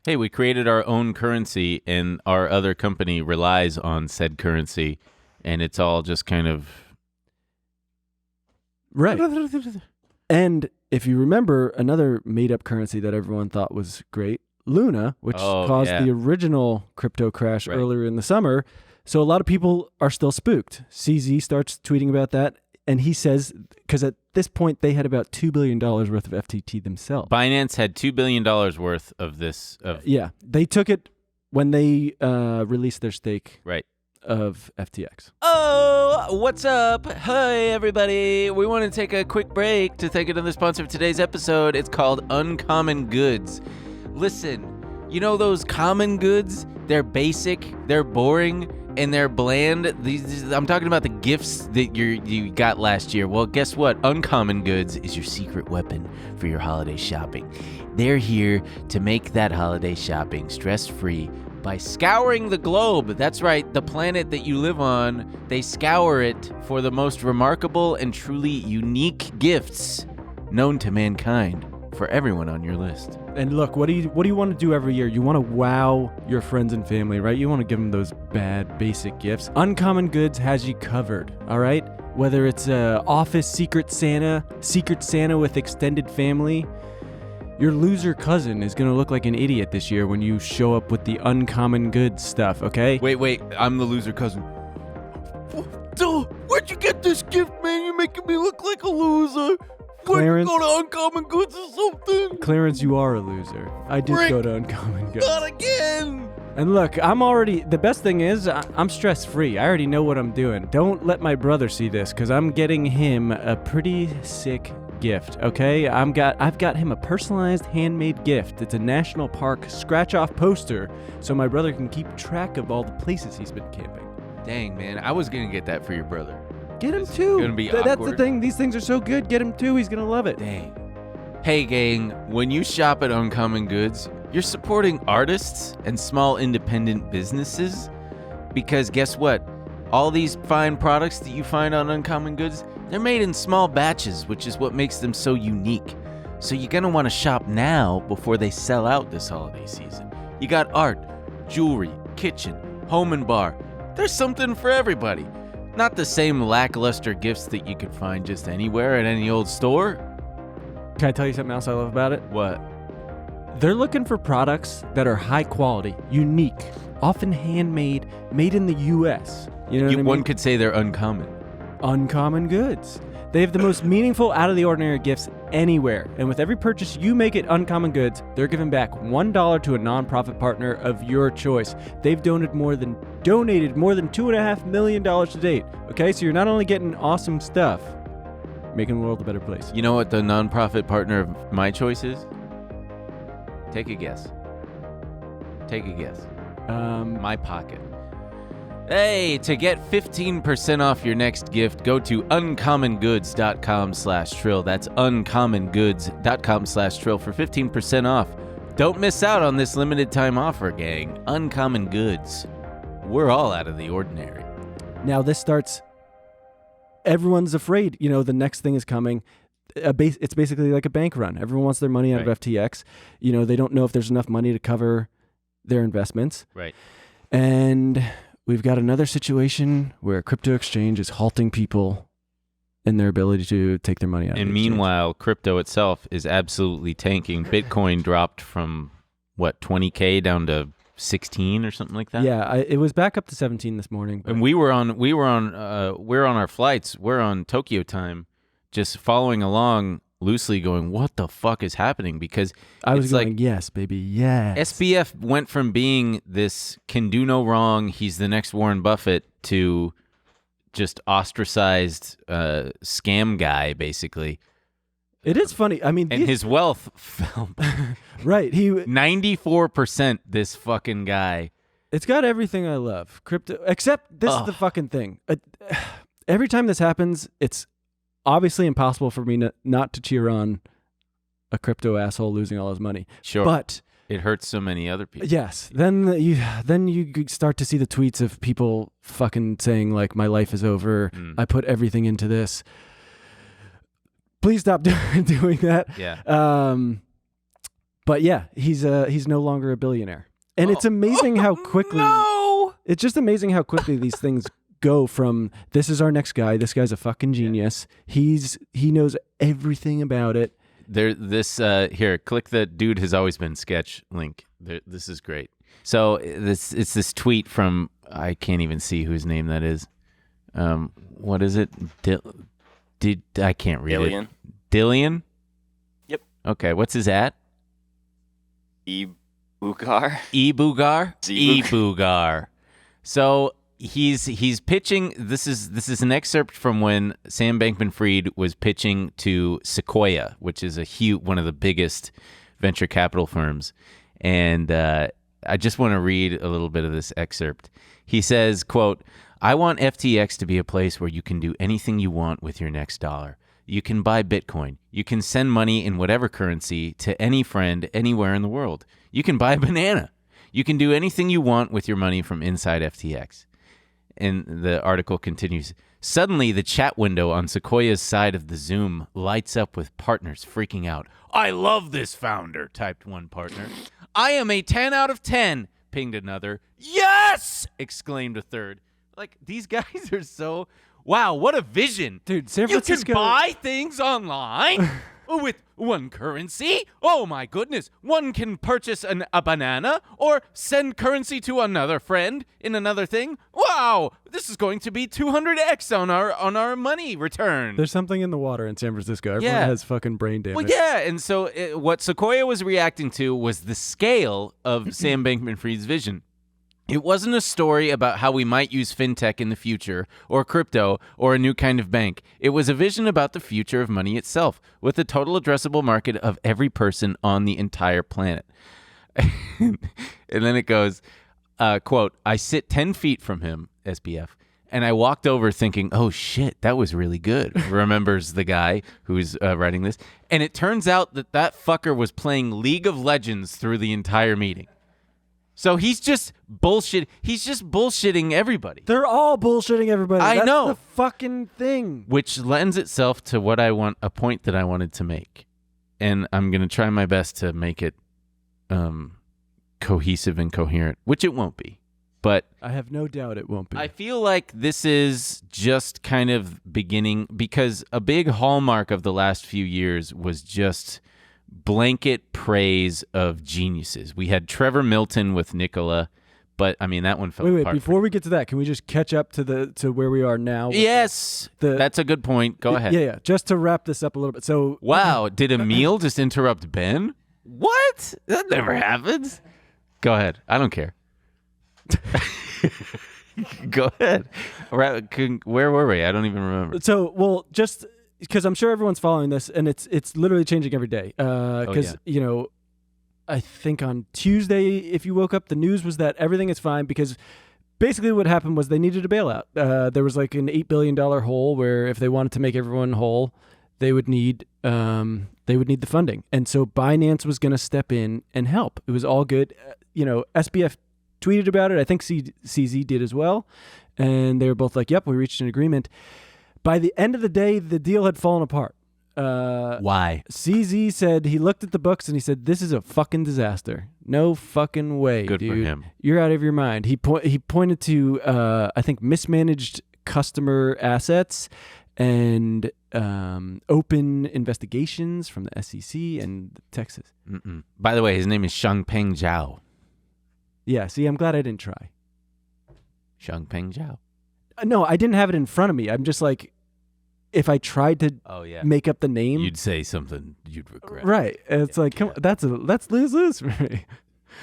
[SPEAKER 2] Hey, we created our own currency, and our other company relies on said currency, and it's all just kind of
[SPEAKER 1] Right. And if you remember, another made-up currency that everyone thought was great, Luna, which
[SPEAKER 2] Oh,
[SPEAKER 1] caused
[SPEAKER 2] yeah.
[SPEAKER 1] the original crypto crash
[SPEAKER 2] Right.
[SPEAKER 1] earlier in the summer. So a lot of people are still spooked. CZ starts tweeting about that. And he says, because at this point they had about $2 billion worth of FTT themselves.
[SPEAKER 2] Binance had $2 billion worth of this.
[SPEAKER 1] Yeah, they took it when they released their stake
[SPEAKER 2] Right.
[SPEAKER 1] of FTX.
[SPEAKER 2] Oh, what's up? Hi, everybody. We want to take a quick break to thank another sponsor of today's episode. It's called Uncommon Goods. Listen, you know those common goods? They're basic, they're boring, and they're bland. I'm talking about the gifts that you got last year. Well, guess what? Uncommon Goods is your secret weapon for your holiday shopping. They're here to make that holiday shopping stress-free by scouring the globe. That's right, the planet that you live on. They scour it for the most remarkable and truly unique gifts known to mankind for everyone on your list.
[SPEAKER 1] And look, what do you want to do every year? You want to wow your friends and family, right? You want to give them those bad basic gifts. Uncommon Goods has you covered, all right? Whether it's a office Secret Santa with extended family, your loser cousin is going to look like an idiot this year when you show up with the Uncommon Goods stuff, okay?
[SPEAKER 2] Wait, I'm the loser cousin. Where'd you get this gift, man? You're making me look like a loser.
[SPEAKER 1] Clarence,
[SPEAKER 2] Go to Uncommon Goods or something.
[SPEAKER 1] Clarence, you are a loser. I did
[SPEAKER 2] Frick.
[SPEAKER 1] go to Uncommon Goods.
[SPEAKER 2] Not again.
[SPEAKER 1] And look, the best thing is I'm stress-free. I already know what I'm doing. Don't let my brother see this because I'm getting him a pretty sick gift, okay? I've got him a personalized handmade gift. It's a national park scratch-off poster so my brother can keep track of all the places he's been camping.
[SPEAKER 2] Dang, man. I was going to get that for your brother.
[SPEAKER 1] Get him too.
[SPEAKER 2] Gonna be
[SPEAKER 1] That's the
[SPEAKER 2] awkward.
[SPEAKER 1] thing. These things are so good. Get him too. He's gonna love it.
[SPEAKER 2] Dang. Hey, gang, when you shop at Uncommon Goods, you're supporting artists and small independent businesses because guess what? All these fine products that you find on Uncommon Goods, they're made in small batches, which is what makes them so unique. So you're gonna want to shop now before they sell out this holiday season. You got art, jewelry, kitchen, home and bar. There's something for everybody. Not the same lackluster gifts that you could find just anywhere at any old store.
[SPEAKER 1] Can I tell you something else I love about it?
[SPEAKER 2] What?
[SPEAKER 1] They're looking for products that are high quality, unique, often handmade, made in the U.S. You know what I mean?
[SPEAKER 2] One could say they're uncommon.
[SPEAKER 1] Uncommon Goods. They have the most meaningful, out-of-the-ordinary gifts anywhere. And with every purchase you make at Uncommon Goods, they're giving back $1 to a nonprofit partner of your choice. They've donated more than $2.5 million to date. Okay, so you're not only getting awesome stuff, making the world a better place.
[SPEAKER 2] You know what the nonprofit partner of my choice is? Take a guess. My pocket. Hey, to get 15% off your next gift, go to uncommongoods.com/trill. That's uncommongoods.com/trill for 15% off. Don't miss out on this limited time offer, gang. Uncommon Goods. We're all out of the ordinary.
[SPEAKER 1] Now this starts, everyone's afraid, the next thing is coming. It's basically like a bank run. Everyone wants their money out of FTX. They don't know if there's enough money to cover their investments.
[SPEAKER 2] Right.
[SPEAKER 1] And we've got another situation where a crypto exchange is halting people in their ability to take their money out.
[SPEAKER 2] And meanwhile, crypto itself is absolutely tanking. Bitcoin dropped from, 20K down to 16 or something like that?
[SPEAKER 1] Yeah, it was back up to 17 this morning.
[SPEAKER 2] And we're on our flights. We're on Tokyo time, just following along loosely going, what the fuck is happening? Because
[SPEAKER 1] I was
[SPEAKER 2] it's
[SPEAKER 1] going,
[SPEAKER 2] like,
[SPEAKER 1] yes, baby, yes.
[SPEAKER 2] SBF went from being this can do no wrong, he's the next Warren Buffett, to just ostracized scam guy, basically.
[SPEAKER 1] It is funny. I mean,
[SPEAKER 2] and his wealth fell.
[SPEAKER 1] Right.
[SPEAKER 2] 94%, this fucking guy.
[SPEAKER 1] It's got everything I love. Crypto, except this is the fucking thing. Every time this happens, it's obviously impossible for me not to cheer on a crypto asshole losing all his money.
[SPEAKER 2] Sure.
[SPEAKER 1] But
[SPEAKER 2] it hurts so many other people.
[SPEAKER 1] Yes. Then you start to see the tweets of people fucking saying like, my life is over. I put everything into this. Please stop doing that.
[SPEAKER 2] Yeah.
[SPEAKER 1] But yeah, he's no longer a billionaire. And it's amazing how quickly it's just amazing how quickly these things go from this is our next guy, this guy's a fucking genius. He knows everything about it.
[SPEAKER 2] Here, click the dude has always been sketch link. This is great. So it's this tweet from, I can't even see whose name that is. What is it? I can't read
[SPEAKER 5] Dillian.
[SPEAKER 2] it. Dillian?
[SPEAKER 5] Yep.
[SPEAKER 2] Okay, what's his at?
[SPEAKER 5] Bugar.
[SPEAKER 2] E-Bugar?
[SPEAKER 5] Z-Bugar.
[SPEAKER 2] E-Bugar. So he's pitching. This is an excerpt from when Sam Bankman-Fried was pitching to Sequoia, which is one of the biggest venture capital firms. And I just want to read a little bit of this excerpt. He says, quote, "I want FTX to be a place where you can do anything you want with your next dollar. You can buy Bitcoin. You can send money in whatever currency to any friend anywhere in the world. You can buy a banana. You can do anything you want with your money from inside FTX." And the article continues. Suddenly, the chat window on Sequoia's side of the Zoom lights up with partners freaking out. "I love this founder," typed one partner. "I am a 10 out of 10, pinged another. "Yes!" exclaimed a third. Like, these guys are so... Wow, what a vision.
[SPEAKER 1] Dude, San
[SPEAKER 2] You
[SPEAKER 1] Francisco.
[SPEAKER 2] can buy things online with one currency. Oh, my goodness. One can purchase a banana or send currency to another friend in another thing. Wow, this is going to be 200x on our money return.
[SPEAKER 1] There's something in the water in San Francisco. Everyone
[SPEAKER 2] Yeah.
[SPEAKER 1] has fucking brain damage.
[SPEAKER 2] Well, yeah, and so what Sequoia was reacting to was the scale of Sam Bankman-Fried's vision. It wasn't a story about how we might use fintech in the future, or crypto, or a new kind of bank. It was a vision about the future of money itself, with a total addressable market of every person on the entire planet. And then it goes, quote, "I sit 10 feet from him," SBF, "and I walked over thinking, oh shit, that was really good," remembers the guy who's writing this. And it turns out that fucker was playing League of Legends through the entire meeting. So he's just bullshit. He's just bullshitting everybody.
[SPEAKER 1] They're all bullshitting everybody.
[SPEAKER 2] I
[SPEAKER 1] That's
[SPEAKER 2] know.
[SPEAKER 1] the fucking thing.
[SPEAKER 2] Which lends itself to a point that I wanted to make. And I'm going to try my best to make it cohesive and coherent, which it won't be. But
[SPEAKER 1] I have no doubt it won't be.
[SPEAKER 2] I feel like this is just kind of beginning, because a big hallmark of the last few years was just blanket praise of geniuses. We had Trevor Milton with Nicola, but I mean that one fell
[SPEAKER 1] wait,
[SPEAKER 2] apart.
[SPEAKER 1] before we get to that, can we just catch up to where we are now? with
[SPEAKER 2] Yes, that's a good point. Go ahead.
[SPEAKER 1] Yeah, just to wrap this up a little bit. So,
[SPEAKER 2] Wow, did Emil just interrupt Ben? What? That never happens. Go ahead. I don't care. Go ahead. Where were we? I don't even remember.
[SPEAKER 1] So, well, just because I'm sure everyone's following this, and it's literally changing every day. Because you know, I think on Tuesday, if you woke up, the news was that everything is fine because basically what happened was they needed a bailout. There was like an $8 billion hole where if they wanted to make everyone whole, they would need the funding, and so Binance was going to step in and help. It was all good. SBF tweeted about it. I think CZ did as well, and they were both like, "Yep, we reached an agreement." By the end of the day, the deal had fallen apart.
[SPEAKER 2] Why?
[SPEAKER 1] CZ said he looked at the books and he said, "This is a fucking disaster. No fucking way,
[SPEAKER 2] Good
[SPEAKER 1] dude.
[SPEAKER 2] for him.
[SPEAKER 1] You're out of your mind." He pointed to I think mismanaged customer assets and open investigations from the SEC and Texas.
[SPEAKER 2] Mm-mm. By the way, his name is Shangpeng Zhao.
[SPEAKER 1] Yeah, see, I'm glad I didn't try.
[SPEAKER 2] Shangpeng Zhao.
[SPEAKER 1] No, I didn't have it in front of me. I'm just like, if I tried to make up the name,
[SPEAKER 2] You'd say something you'd regret.
[SPEAKER 1] right? It's like, come on, that's lose for me.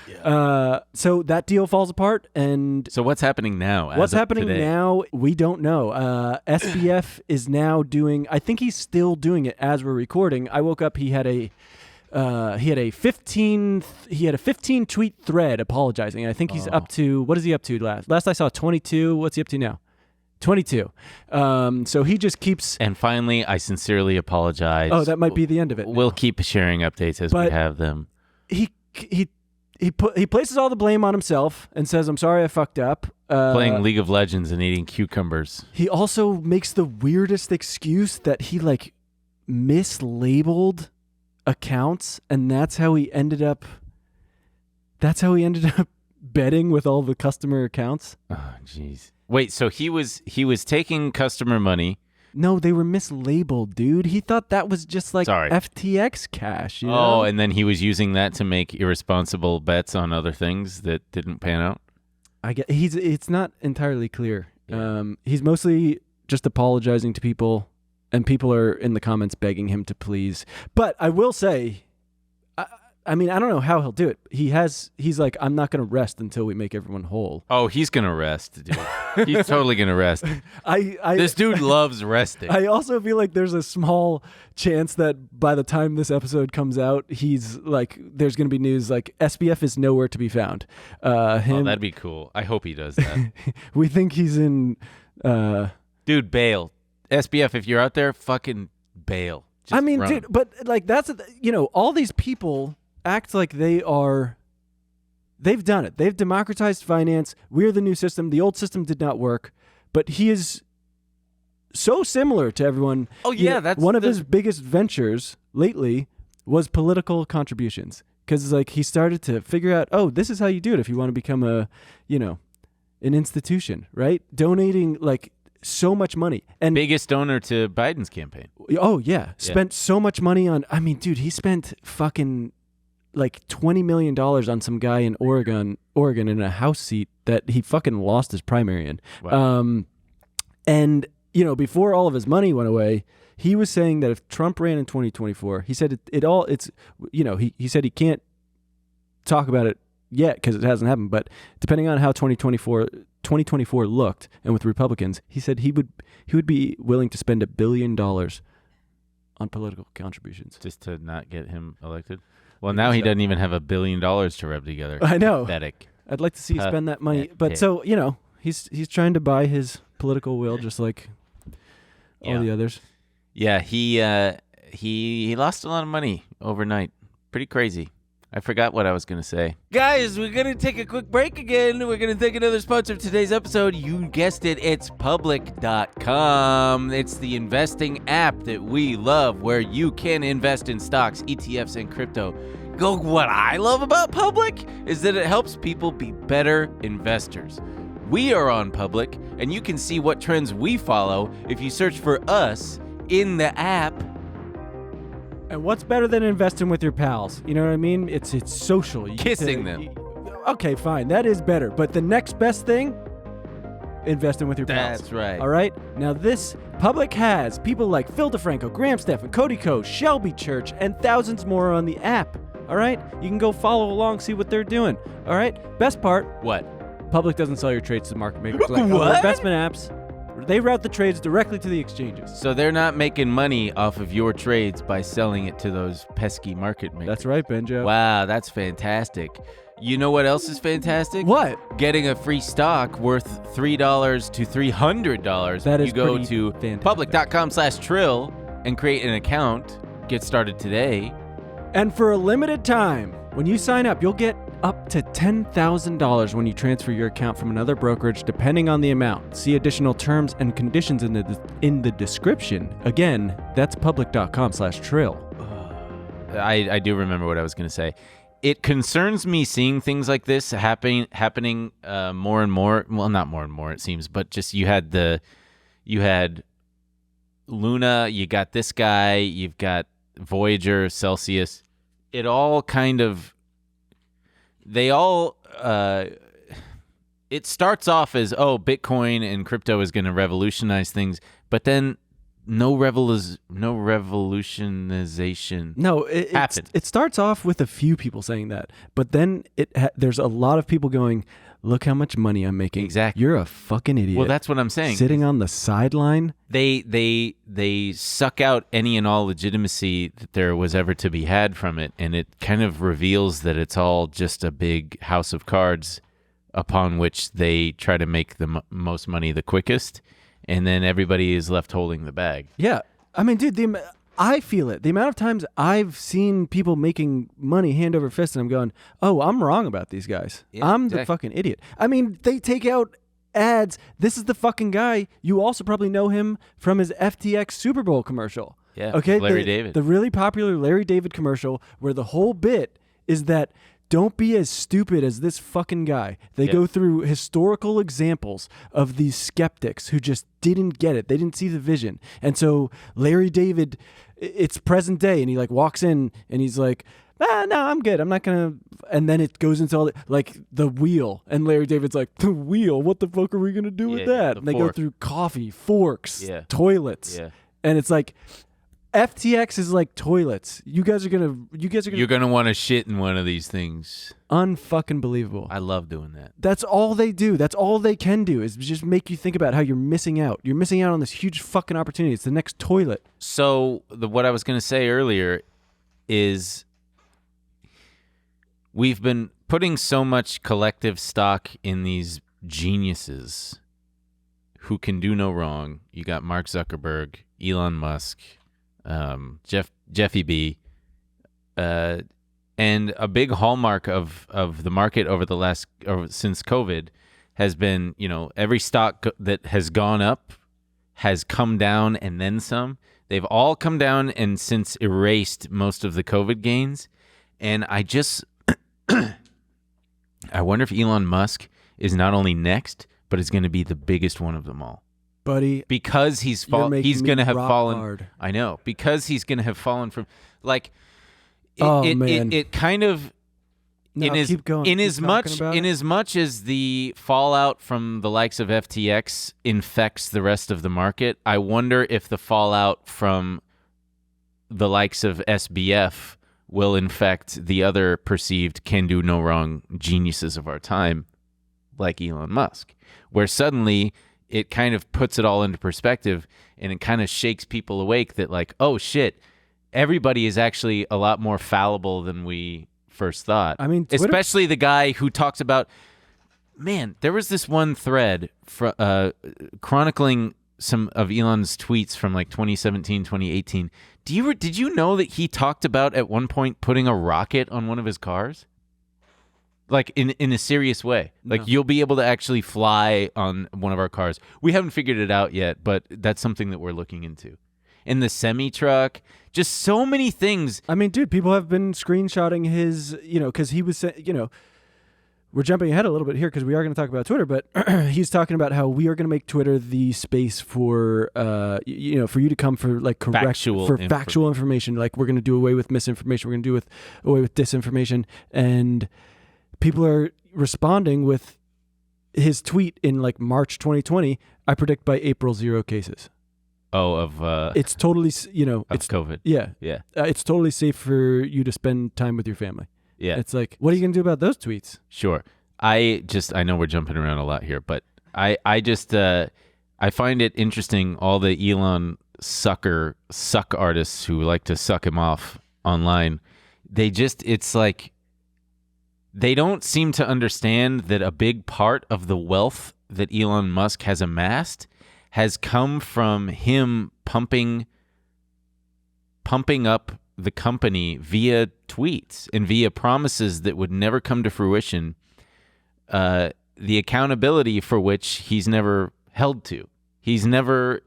[SPEAKER 2] Yeah.
[SPEAKER 1] So that deal falls apart, and
[SPEAKER 2] So what's happening now? as
[SPEAKER 1] what's
[SPEAKER 2] of
[SPEAKER 1] happening
[SPEAKER 2] today?
[SPEAKER 1] now, we don't know. SBF is now doing. I think he's still doing it as we're recording. I woke up. He had a 15 tweet thread apologizing. I think he's up to, what is he up to last I saw 22. What's he up to now? 22. So he just keeps.
[SPEAKER 2] And finally, I sincerely apologize.
[SPEAKER 1] Oh, that might be the end of it.
[SPEAKER 2] We'll keep sharing updates as we
[SPEAKER 1] But-
[SPEAKER 2] have them.
[SPEAKER 1] He places all the blame on himself and says, "I'm sorry, I fucked up."
[SPEAKER 2] Playing League of Legends and eating cucumbers.
[SPEAKER 1] He also makes the weirdest excuse that he like mislabeled accounts, and that's how he ended up betting with all the customer accounts.
[SPEAKER 2] Oh, jeez. Wait, so he was taking customer money.
[SPEAKER 1] No, they were mislabeled, dude. He thought that was just like
[SPEAKER 2] Sorry.
[SPEAKER 1] FTX cash. You know?
[SPEAKER 2] Oh, and then he was using that to make irresponsible bets on other things that didn't pan out.
[SPEAKER 1] I get it's not entirely clear.
[SPEAKER 2] Yeah.
[SPEAKER 1] He's mostly just apologizing to people and people are in the comments begging him to please. But I will say, I mean, I don't know how he'll do it. He's like, I'm not going to rest until we make everyone whole.
[SPEAKER 2] Oh, he's gonna rest, dude. He's totally gonna rest. This dude loves resting.
[SPEAKER 1] I also feel like there's a small chance that by the time this episode comes out, he's like, there's going to be news like SBF is nowhere to be found.
[SPEAKER 2] Oh, that'd be cool. I hope he does that.
[SPEAKER 1] We think he's in.
[SPEAKER 2] Dude, bail. SBF, if you're out there, fucking bail. Just
[SPEAKER 1] I mean,
[SPEAKER 2] run.
[SPEAKER 1] dude, but like that's all these people act like they've done it. They've democratized finance. We're the new system. The old system did not work, but he is so similar to everyone.
[SPEAKER 2] Oh yeah, that's
[SPEAKER 1] one of his biggest ventures lately was political contributions, because like he started to figure out, oh, this is how you do it if you want to become an institution, right? Donating like so much money, and
[SPEAKER 2] biggest donor to Biden's campaign.
[SPEAKER 1] Oh yeah, spent so much money on. I mean, dude, he spent fucking like $20 million on some guy in Oregon in a House seat that he fucking lost his primary in.
[SPEAKER 2] Wow.
[SPEAKER 1] And before all of his money went away, he was saying that if Trump ran in 2024, he said he said he can't talk about it yet because it hasn't happened, but depending on how 2024 looked, and with Republicans, he said he would be willing to spend $1 billion on political contributions
[SPEAKER 2] Just to not get him elected? Well, now he doesn't even have $1 billion to rub together.
[SPEAKER 1] I know.
[SPEAKER 2] Pathetic.
[SPEAKER 1] I'd like to see you spend that money, but so he's trying to buy his political will, just like all the others.
[SPEAKER 2] Yeah, he lost a lot of money overnight. Pretty crazy. I forgot what I was going to say. Guys, we're going to take a quick break again. We're going to thank another sponsor of today's episode. You guessed it, it's Public.com. It's the investing app that we love, where you can invest in stocks, ETFs, and crypto. What I love about Public is that it helps people be better investors. We are on Public, and you can see what trends we follow if you search for us in the app.
[SPEAKER 1] And what's better than investing with your pals? You know what I mean? It's social. You
[SPEAKER 2] Kissing them.
[SPEAKER 1] Okay, fine. That is better. But the next best thing, investing with your pals.
[SPEAKER 2] That's right.
[SPEAKER 1] All right? Now this Public has people like Phil DeFranco, Graham Stephan, Cody Ko, Shelby Church, and thousands more on the app. All right? You can go follow along, see what they're doing. All right? Best part.
[SPEAKER 2] What?
[SPEAKER 1] Public doesn't sell your trades to market makers like
[SPEAKER 2] What?
[SPEAKER 1] other investment apps. They route the trades directly to the exchanges.
[SPEAKER 2] So they're not making money off of your trades by selling it to those pesky market makers.
[SPEAKER 1] That's right, Benjo.
[SPEAKER 2] Wow, that's fantastic. You know what else is fantastic?
[SPEAKER 1] What?
[SPEAKER 2] Getting a free stock worth $3 to $300.
[SPEAKER 1] That is
[SPEAKER 2] You go
[SPEAKER 1] pretty
[SPEAKER 2] to
[SPEAKER 1] fantastic.
[SPEAKER 2] public.com/trill and create an account. Get started today.
[SPEAKER 1] And for a limited time, when you sign up, you'll get up to $10,000 when you transfer your account from another brokerage, depending on the amount. See additional terms and conditions in the description. Again, that's public.com/trill.
[SPEAKER 2] I do remember what I was going to say. It concerns me seeing things like this happening more and more. Well, not more and more, it seems, but just you had Luna, you got this guy, you've got Voyager, Celsius. It all kind of, it starts off as, oh, Bitcoin and crypto is going to revolutionize things, but then no revolutionization.
[SPEAKER 1] No,
[SPEAKER 2] happened.
[SPEAKER 1] It starts off with a few people saying that, but then there's a lot of people going, look how much money I'm making.
[SPEAKER 2] Exactly.
[SPEAKER 1] You're a fucking idiot.
[SPEAKER 2] Well, that's what I'm saying.
[SPEAKER 1] Sitting on the sideline.
[SPEAKER 2] They suck out any and all legitimacy that there was ever to be had from it, and it kind of reveals that it's all just a big house of cards upon which they try to make the most money the quickest, and then everybody is left holding the bag.
[SPEAKER 1] Yeah. I mean, dude, I feel it. The amount of times I've seen people making money hand over fist, and I'm going, oh, I'm wrong about these guys.
[SPEAKER 2] Yeah,
[SPEAKER 1] I'm
[SPEAKER 2] exactly.
[SPEAKER 1] the fucking idiot. I mean, they take out ads. This is the fucking guy. You also probably know him from his FTX Super Bowl commercial.
[SPEAKER 2] Yeah,
[SPEAKER 1] okay,
[SPEAKER 2] Larry David.
[SPEAKER 1] The really popular Larry David commercial where the whole bit is that don't be as stupid as this fucking guy. They go through historical examples of these skeptics who just didn't get it. They didn't see the vision. And so Larry David, it's present day, and he like walks in and he's like, no, I'm good. I'm not going to. And then it goes into all like the wheel. And Larry David's like, the wheel? What the fuck are we going to do with that? And they go through coffee, forks, toilets.
[SPEAKER 2] Yeah.
[SPEAKER 1] And it's like FTX is like toilets. You guys are gonna
[SPEAKER 2] You're gonna want to shit in one of these things.
[SPEAKER 1] unfucking believable.
[SPEAKER 2] I love doing that.
[SPEAKER 1] That's all they do. That's all they can do is just make you think about how you're missing out. You're missing out on this huge fucking opportunity. It's the next toilet.
[SPEAKER 2] So what I was gonna say earlier is we've been putting so much collective stock in these geniuses who can do no wrong. You got Mark Zuckerberg, Elon Musk, Jeffy B, and a big hallmark of the market since COVID has been, every stock that has gone up has come down and then some. They've all come down and since erased most of the COVID gains. And I wonder if Elon Musk is not only next, but is going to be the biggest one of them all.
[SPEAKER 1] Buddy,
[SPEAKER 2] Because he's going to have fallen.
[SPEAKER 1] Hard.
[SPEAKER 2] I know. Because he's going to have fallen from, like,
[SPEAKER 1] man.
[SPEAKER 2] it kind of,
[SPEAKER 1] No, keep going.
[SPEAKER 2] in
[SPEAKER 1] Keep
[SPEAKER 2] as
[SPEAKER 1] talking about it.
[SPEAKER 2] much as the fallout from the likes of FTX infects the rest of the market, I wonder if the fallout from the likes of SBF will infect the other perceived can do no wrong geniuses of our time, like Elon Musk, where suddenly it kind of puts it all into perspective and it kind of shakes people awake that, like, oh shit, everybody is actually a lot more fallible than we first thought.
[SPEAKER 1] I mean, Twitter-
[SPEAKER 2] especially the guy who talks about, man, there was this one thread chronicling some of Elon's tweets from like 2017, 2018. Did you know that he talked about at one point putting a rocket on one of his cars? Like in a serious way. Like
[SPEAKER 1] No.
[SPEAKER 2] you'll be able to actually fly on one of our cars. We haven't figured it out yet, but that's something that we're looking into. And the semi-truck, just so many things.
[SPEAKER 1] I mean, dude, people have been screenshotting his, because he was, we're jumping ahead a little bit here because we are going to talk about Twitter, but he's talking about how we are going to make Twitter the space for, for you to come for like factual information. Like we're going to do away with misinformation. We're going to do away with disinformation. And people are responding with his tweet in like March 2020. I predict by April 0 cases.
[SPEAKER 2] Oh, of
[SPEAKER 1] It's totally,
[SPEAKER 2] of
[SPEAKER 1] it's
[SPEAKER 2] COVID.
[SPEAKER 1] yeah.
[SPEAKER 2] Yeah.
[SPEAKER 1] It's totally safe for you to spend time with your family.
[SPEAKER 2] Yeah.
[SPEAKER 1] It's like, what are you going to do about those tweets?
[SPEAKER 2] Sure. I know we're jumping around a lot here, but I find it interesting, all the Elon suck artists who like to suck him off online. It's like they don't seem to understand that a big part of the wealth that Elon Musk has amassed has come from him pumping up the company via tweets and via promises that would never come to fruition, the accountability for which he's never held to. He's never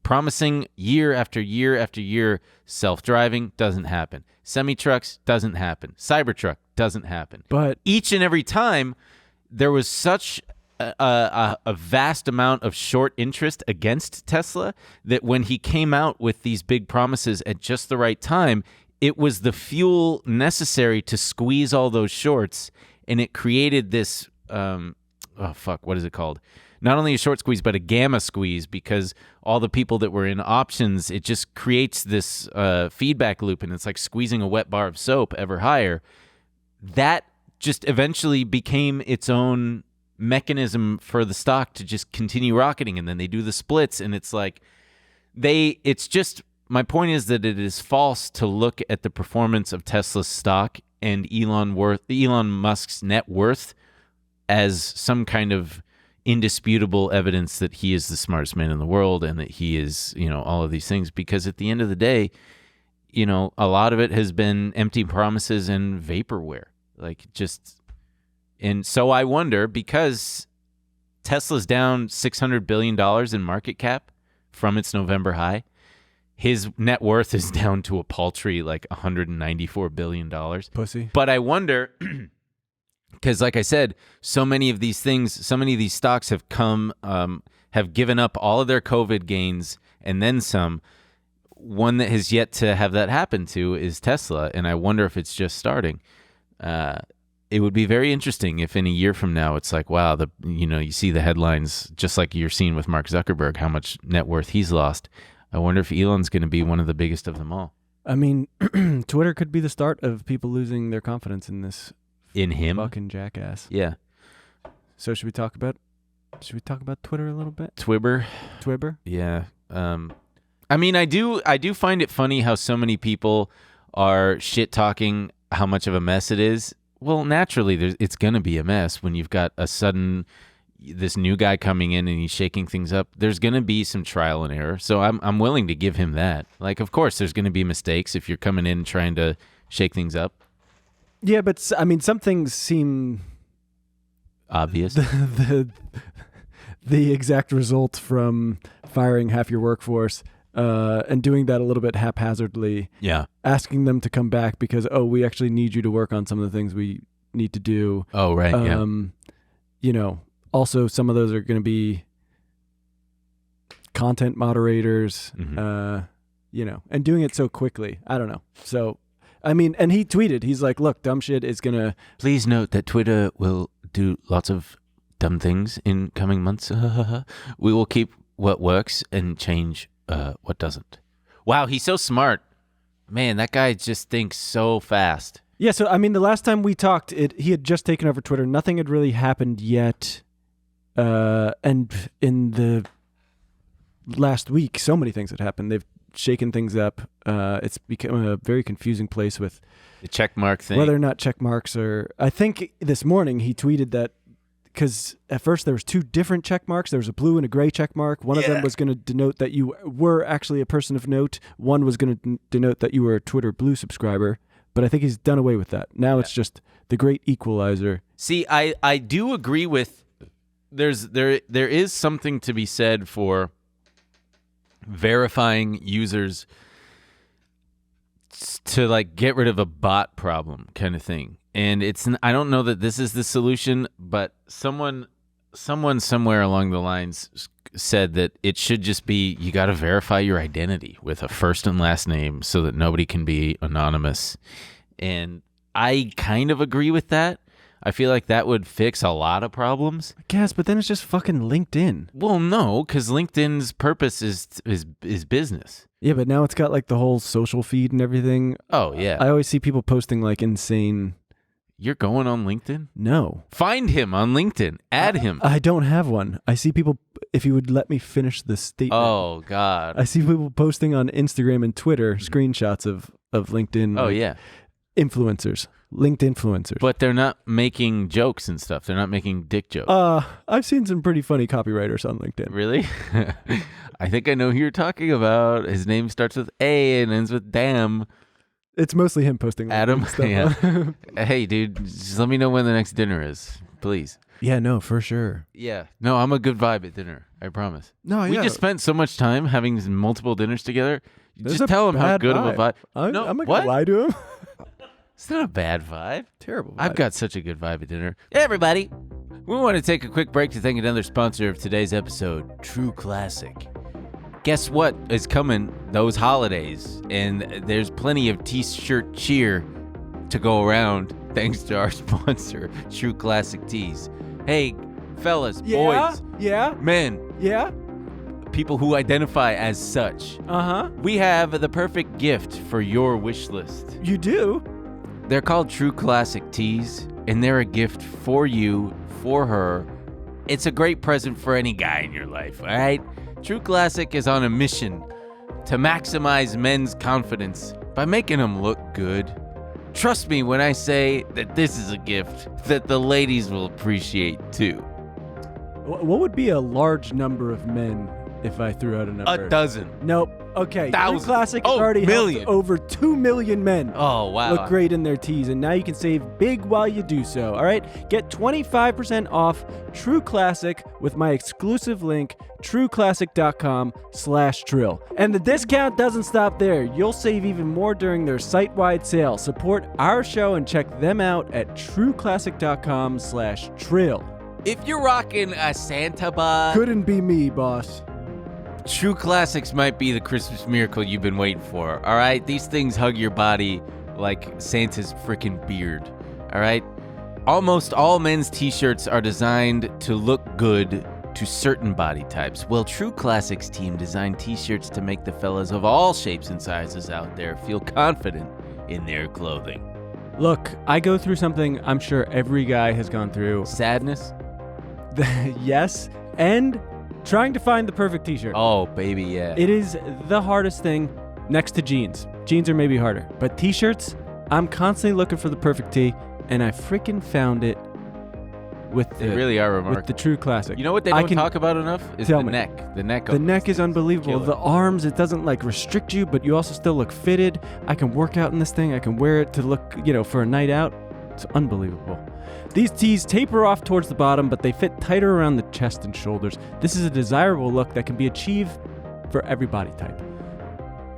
[SPEAKER 2] promising year after year after year, self-driving doesn't happen. Semi-trucks doesn't happen. Cybertruck doesn't happen.
[SPEAKER 1] But
[SPEAKER 2] Each and every time there was such a vast amount of short interest against Tesla that when he came out with these big promises at just the right time, it was the fuel necessary to squeeze all those shorts, and it created this what is it called? Not only a short squeeze, but a gamma squeeze, because all the people that were in options, it just creates this feedback loop, and it's like squeezing a wet bar of soap ever higher. That just eventually became its own mechanism for the stock to just continue rocketing, and then they do the splits, and it's like my point is that it is false to look at the performance of Tesla's stock and Elon Musk's net worth as some kind of indisputable evidence that he is the smartest man in the world and that he is, all of these things, because at the end of the day, a lot of it has been empty promises and vaporware. And so I wonder, because Tesla's down $600 billion in market cap from its November high, his net worth is down to a paltry $194 billion.
[SPEAKER 1] pussy.
[SPEAKER 2] But I wonder, because like I said, so many of these stocks have have given up all of their COVID gains and then some. One that has yet to have that happen to is Tesla, and I wonder if it's just starting. It would be very interesting if in a year from now it's like, wow, you see the headlines, just like you're seeing with Mark Zuckerberg, how much net worth he's lost. I wonder if Elon's going to be one of the biggest of them all.
[SPEAKER 1] I mean, Twitter could be the start of people losing their confidence in this
[SPEAKER 2] In him?
[SPEAKER 1] fucking jackass.
[SPEAKER 2] Yeah.
[SPEAKER 1] So should we talk about Twitter a little bit?
[SPEAKER 2] Twibber? Yeah. I mean, I do find it funny how so many people are shit talking how much of a mess it is. Well, naturally, it's going to be a mess when you've got this new guy coming in and he's shaking things up. There's going to be some trial and error. So I'm willing to give him that. Like, of course, there's going to be mistakes if you're coming in trying to shake things up.
[SPEAKER 1] Yeah, but I mean, some things seem
[SPEAKER 2] Obvious.
[SPEAKER 1] the exact result from firing half your workforce and doing that a little bit haphazardly.
[SPEAKER 2] Yeah.
[SPEAKER 1] Asking them to come back because, we actually need you to work on some of the things we need to do.
[SPEAKER 2] Oh, right. Yeah.
[SPEAKER 1] You know, also some of those are going to be content moderators, you know, and doing it so quickly. I don't know. So, I mean, and he tweeted, he's like, look, dumb shit is going to...
[SPEAKER 2] Please note that Twitter will do lots of dumb things in coming months. We will keep what works and change what doesn't. Wow, he's so smart. Man, that guy just thinks so fast.
[SPEAKER 1] Yeah, so, I mean, the last time we talked, he had just taken over Twitter. Nothing had really happened yet. And in the last week, so many things had happened. They've shaken things up. It's become a very confusing place with
[SPEAKER 2] the check mark thing.
[SPEAKER 1] Whether or not check marks are... I think this morning he tweeted that because at first there was two different check marks. There was a blue and a gray check mark. One of them was going to denote that you were actually a person of note. One was going to denote that you were a Twitter Blue subscriber. But I think he's done away with that. Now it's just the great equalizer.
[SPEAKER 2] See, I do agree with... There is something to be said for verifying users to like get rid of a bot problem kind of thing. And I don't know that this is the solution, but someone somewhere along the lines said that it should just be you got to verify your identity with a first and last name so that nobody can be anonymous. And I kind of agree with that. I feel like that would fix a lot of problems.
[SPEAKER 1] I guess, but then it's just fucking LinkedIn.
[SPEAKER 2] Well, no, because LinkedIn's purpose is business.
[SPEAKER 1] Yeah, but now it's got like the whole social feed and everything.
[SPEAKER 2] Oh, yeah.
[SPEAKER 1] I always see people posting like insane...
[SPEAKER 2] You're going on LinkedIn?
[SPEAKER 1] No.
[SPEAKER 2] Find him on LinkedIn. Add him.
[SPEAKER 1] I don't have one. I see people, if you would let me finish the statement.
[SPEAKER 2] Oh, God.
[SPEAKER 1] I see people posting on Instagram and Twitter screenshots of LinkedIn.
[SPEAKER 2] Oh,
[SPEAKER 1] like,
[SPEAKER 2] yeah.
[SPEAKER 1] Influencers. LinkedIn influencers.
[SPEAKER 2] But they're not making jokes and stuff. They're not making dick jokes.
[SPEAKER 1] I've seen some pretty funny copywriters on LinkedIn.
[SPEAKER 2] Really? I think I know who you're talking about. His name starts with A and ends with damn.
[SPEAKER 1] It's mostly him posting
[SPEAKER 2] Adam.
[SPEAKER 1] stuff.
[SPEAKER 2] Yeah. Hey, dude, just let me know when the next dinner is, please.
[SPEAKER 1] Yeah, no, for sure.
[SPEAKER 2] Yeah. No, I'm a good vibe at dinner. I promise.
[SPEAKER 1] No,
[SPEAKER 2] We just spent so much time having multiple dinners together.
[SPEAKER 1] There's
[SPEAKER 2] Just tell him how
[SPEAKER 1] bad
[SPEAKER 2] good of a vibe.
[SPEAKER 1] I'm
[SPEAKER 2] No,
[SPEAKER 1] not
[SPEAKER 2] what?
[SPEAKER 1] going to lie to him.
[SPEAKER 2] It's not a bad vibe.
[SPEAKER 1] Terrible vibe.
[SPEAKER 2] I've got such a good vibe at dinner. Hey, everybody. We want to take a quick break to thank another sponsor of today's episode, True Classic. Guess what is coming those holidays? And there's plenty of t-shirt cheer to go around thanks to our sponsor, True Classic Tees. Hey, fellas, boys, men, people who identify as such. We have the perfect gift for your wish list.
[SPEAKER 1] You do?
[SPEAKER 2] They're called True Classic Tees, and they're a gift for you, for her. It's a great present for any guy in your life, all right? True Classic is on a mission to maximize men's confidence by making them look good. Trust me when I say that this is a gift that the ladies will appreciate too.
[SPEAKER 1] What would be a large number of men if I threw out a number?
[SPEAKER 2] A dozen.
[SPEAKER 1] Nope. Okay.
[SPEAKER 2] Thousand.
[SPEAKER 1] True Classic
[SPEAKER 2] Oh,
[SPEAKER 1] already
[SPEAKER 2] million.
[SPEAKER 1] helped over 2 million men
[SPEAKER 2] Oh, wow.
[SPEAKER 1] look great in their tees, and now you can save big while you do so. All right? Get 25% off True Classic with my exclusive link, trueclassic.com/trill. And the discount doesn't stop there. You'll save even more during their site-wide sale. Support our show and check them out at trueclassic.com/trill.
[SPEAKER 2] If you're rocking a Santa bod,
[SPEAKER 1] Couldn't be me, boss.
[SPEAKER 2] True Classics might be the Christmas miracle you've been waiting for, all right? These things hug your body like Santa's freaking beard, all right? Almost all men's t-shirts are designed to look good to certain body types. Well, True Classics team designed t-shirts to make the fellas of all shapes and sizes out there feel confident in their clothing.
[SPEAKER 1] Look, I go through something I'm sure every guy has gone through.
[SPEAKER 2] Sadness?
[SPEAKER 1] Yes, and trying to find the perfect t-shirt.
[SPEAKER 2] Oh, baby, yeah.
[SPEAKER 1] It is the hardest thing next to jeans. Jeans are maybe harder, but t-shirts, I'm constantly looking for the perfect tee, and I freaking found it with
[SPEAKER 2] They really are
[SPEAKER 1] with
[SPEAKER 2] remarkable.
[SPEAKER 1] the True Classic.
[SPEAKER 2] You know what they don't talk about enough? Is
[SPEAKER 1] Tell
[SPEAKER 2] the
[SPEAKER 1] me.
[SPEAKER 2] neck. The neck.
[SPEAKER 1] The neck is unbelievable.
[SPEAKER 2] killer.
[SPEAKER 1] The arms, it doesn't like restrict you, but you also still look fitted. I can work out in this thing. I can wear it to look, for a night out. It's unbelievable. These tees taper off towards the bottom, but they fit tighter around the chest and shoulders. This is a desirable look that can be achieved for every body type.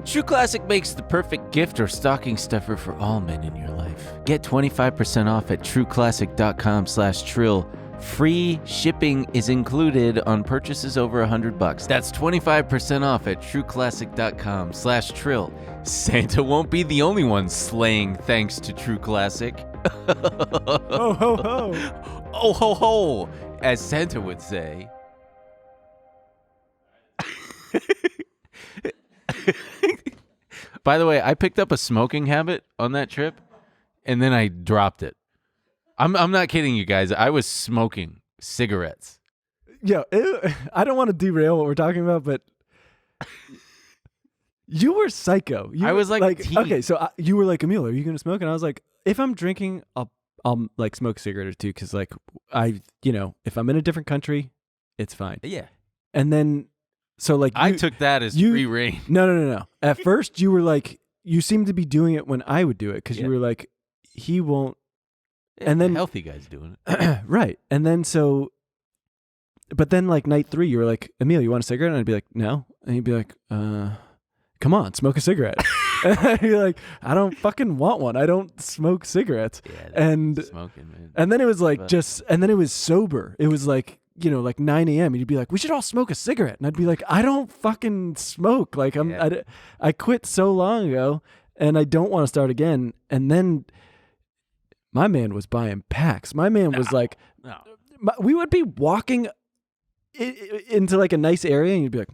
[SPEAKER 2] True Classic makes the perfect gift or stocking stuffer for all men in your life. Get 25% off at trueclassic.com/trill. Free shipping is included on purchases over $100. That's 25% off at trueclassic.com/trill. Santa won't be the only one slaying thanks to True Classic.
[SPEAKER 1] Ho, ho, ho.
[SPEAKER 2] Oh, ho, ho, as Santa would say. By the way, I picked up a smoking habit on that trip, and then I dropped it. I'm not kidding you guys. I was smoking cigarettes.
[SPEAKER 1] Yeah, I don't want to derail what we're talking about, but you were psycho.
[SPEAKER 2] I was like a teen.
[SPEAKER 1] okay, so you were like, Emil, are you going to smoke? And I was like, if I'm drinking, I'll like smoke a cigarette or two because like if I'm in a different country, it's fine.
[SPEAKER 2] Yeah.
[SPEAKER 1] And then, so like
[SPEAKER 2] I took that as free reign.
[SPEAKER 1] No. At first, you were like, you seemed to be doing it when I would do it because you were like, he won't. And then
[SPEAKER 2] healthy guys doing it.
[SPEAKER 1] right. And then but then like night 3, you were like, Emil, you want a cigarette? And I'd be like, no. And he'd be like, come on, smoke a cigarette. And I'd be like, I don't fucking want one. I don't smoke cigarettes.
[SPEAKER 2] Yeah,
[SPEAKER 1] and
[SPEAKER 2] smoking, man.
[SPEAKER 1] and then it was like and then it was sober. It was like, like 9 a.m. and you'd be like, we should all smoke a cigarette. And I'd be like, I don't fucking smoke. Like I quit so long ago and I don't want to start again. And then my man was buying packs. My man was like, we would be walking into like a nice area and you'd be like,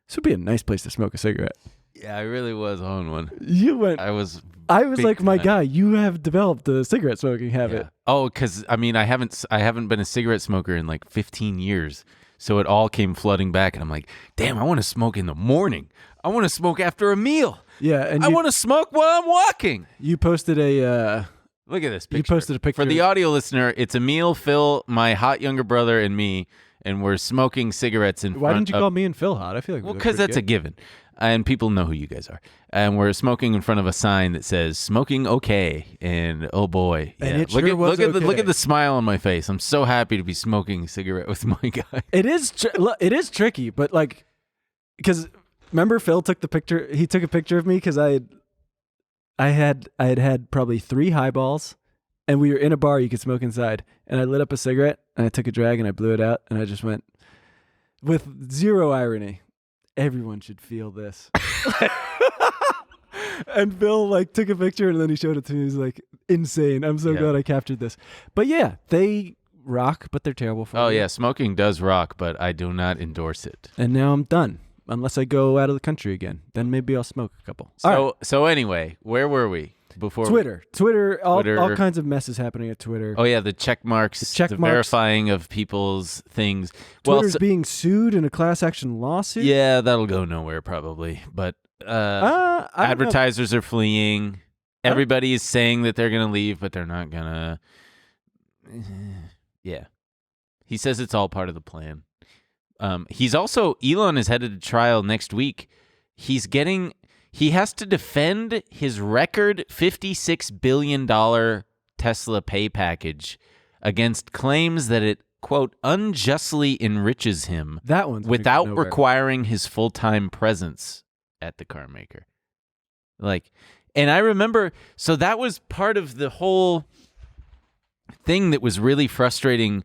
[SPEAKER 1] this would be a nice place to smoke a cigarette.
[SPEAKER 2] Yeah, I really was on one.
[SPEAKER 1] You went.
[SPEAKER 2] I was
[SPEAKER 1] like, my guy, you have developed a cigarette smoking habit.
[SPEAKER 2] Yeah. Oh, because I haven't been a cigarette smoker in like 15 years. So it all came flooding back, and I'm like, damn, I want to smoke in the morning. I want to smoke after a meal.
[SPEAKER 1] Yeah, and
[SPEAKER 2] I want to smoke while I'm walking.
[SPEAKER 1] You posted a.
[SPEAKER 2] Look at this picture.
[SPEAKER 1] You posted a picture.
[SPEAKER 2] For the audio listener, it's Emil, Phil, my hot younger brother, and me, and we're smoking cigarettes in front of...
[SPEAKER 1] Why didn't you call me and Phil hot? I feel like we look
[SPEAKER 2] because
[SPEAKER 1] pretty
[SPEAKER 2] that's a
[SPEAKER 1] good.
[SPEAKER 2] given. And people know who you guys are. And we're smoking in front of a sign that says, smoking okay. And oh boy.
[SPEAKER 1] And
[SPEAKER 2] yeah.
[SPEAKER 1] it sure was
[SPEAKER 2] look
[SPEAKER 1] okay.
[SPEAKER 2] at the smile on my face. I'm so happy to be smoking a cigarette with my guy.
[SPEAKER 1] It is tricky, but like, because remember Phil took the picture. He took a picture of me because I had probably 3 highballs, and we were in a bar you could smoke inside. And I lit up a cigarette, and I took a drag, and I blew it out, and I just went with zero irony. Everyone should feel this. And Phil like took a picture and then he showed it to me. He was like, insane. I'm so glad I captured this. But yeah, they rock, but they're terrible for me.
[SPEAKER 2] Oh yeah, smoking does rock, but I do not endorse it.
[SPEAKER 1] And now I'm done. Unless I go out of the country again. Then maybe I'll smoke a couple.
[SPEAKER 2] So anyway, where were we before?
[SPEAKER 1] Twitter, all kinds of messes happening at Twitter.
[SPEAKER 2] Oh yeah, the check marks, the verifying of people's things.
[SPEAKER 1] Twitter's being sued in a class action lawsuit.
[SPEAKER 2] Yeah, that'll go nowhere probably. But advertisers are fleeing. Everybody is saying that they're gonna leave, but they're not gonna. Yeah, he says it's all part of the plan. Elon is headed to trial next week. He has to defend his record $56 billion Tesla pay package against claims that it, quote, unjustly enriches him
[SPEAKER 1] that one's
[SPEAKER 2] without requiring his full-time presence at the car maker. And I remember, so that was part of the whole thing that was really frustrating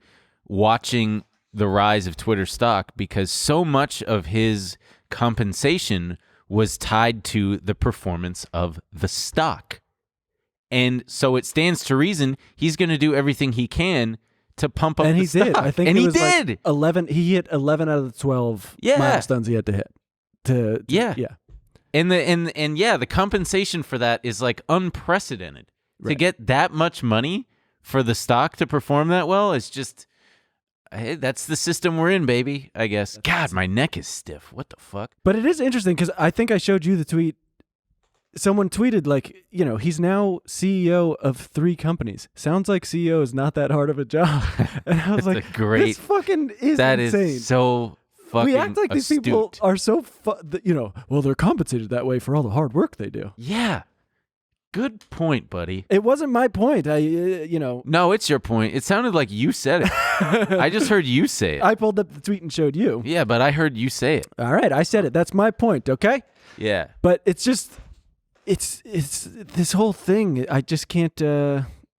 [SPEAKER 2] watching the rise of Twitter stock, because so much of his compensation was tied to the performance of the stock. And so it stands to reason he's going to do everything he can to pump up
[SPEAKER 1] And
[SPEAKER 2] the
[SPEAKER 1] he did.
[SPEAKER 2] stock.
[SPEAKER 1] I think
[SPEAKER 2] and
[SPEAKER 1] it
[SPEAKER 2] he
[SPEAKER 1] was like
[SPEAKER 2] did.
[SPEAKER 1] 11. He hit 11 out of the 12
[SPEAKER 2] Yeah.
[SPEAKER 1] milestones he had to hit.
[SPEAKER 2] Yeah.
[SPEAKER 1] Yeah.
[SPEAKER 2] And the compensation for that is like unprecedented. To
[SPEAKER 1] Right.
[SPEAKER 2] get that much money for the stock to perform that well is just, hey, that's the system we're in, baby, I guess. God, my neck is stiff. What the fuck?
[SPEAKER 1] But it is interesting because I think I showed you the tweet. Someone tweeted, like, he's now CEO of 3 companies. Sounds like CEO is not that hard of a job. And I was
[SPEAKER 2] That's
[SPEAKER 1] like,
[SPEAKER 2] a great-
[SPEAKER 1] this fucking is
[SPEAKER 2] That
[SPEAKER 1] insane.
[SPEAKER 2] is so fucking
[SPEAKER 1] We act like these people
[SPEAKER 2] astute.
[SPEAKER 1] are so, well, they're compensated that way for all the hard work they do.
[SPEAKER 2] Yeah. Good point, buddy.
[SPEAKER 1] It wasn't my point.
[SPEAKER 2] No, it's your point. It sounded like you said it. I just heard you say it.
[SPEAKER 1] I pulled up the tweet and showed you.
[SPEAKER 2] Yeah, but I heard you say it.
[SPEAKER 1] All right, I said it. That's my point, okay?
[SPEAKER 2] Yeah.
[SPEAKER 1] But it's just, it's this whole thing. I just can't.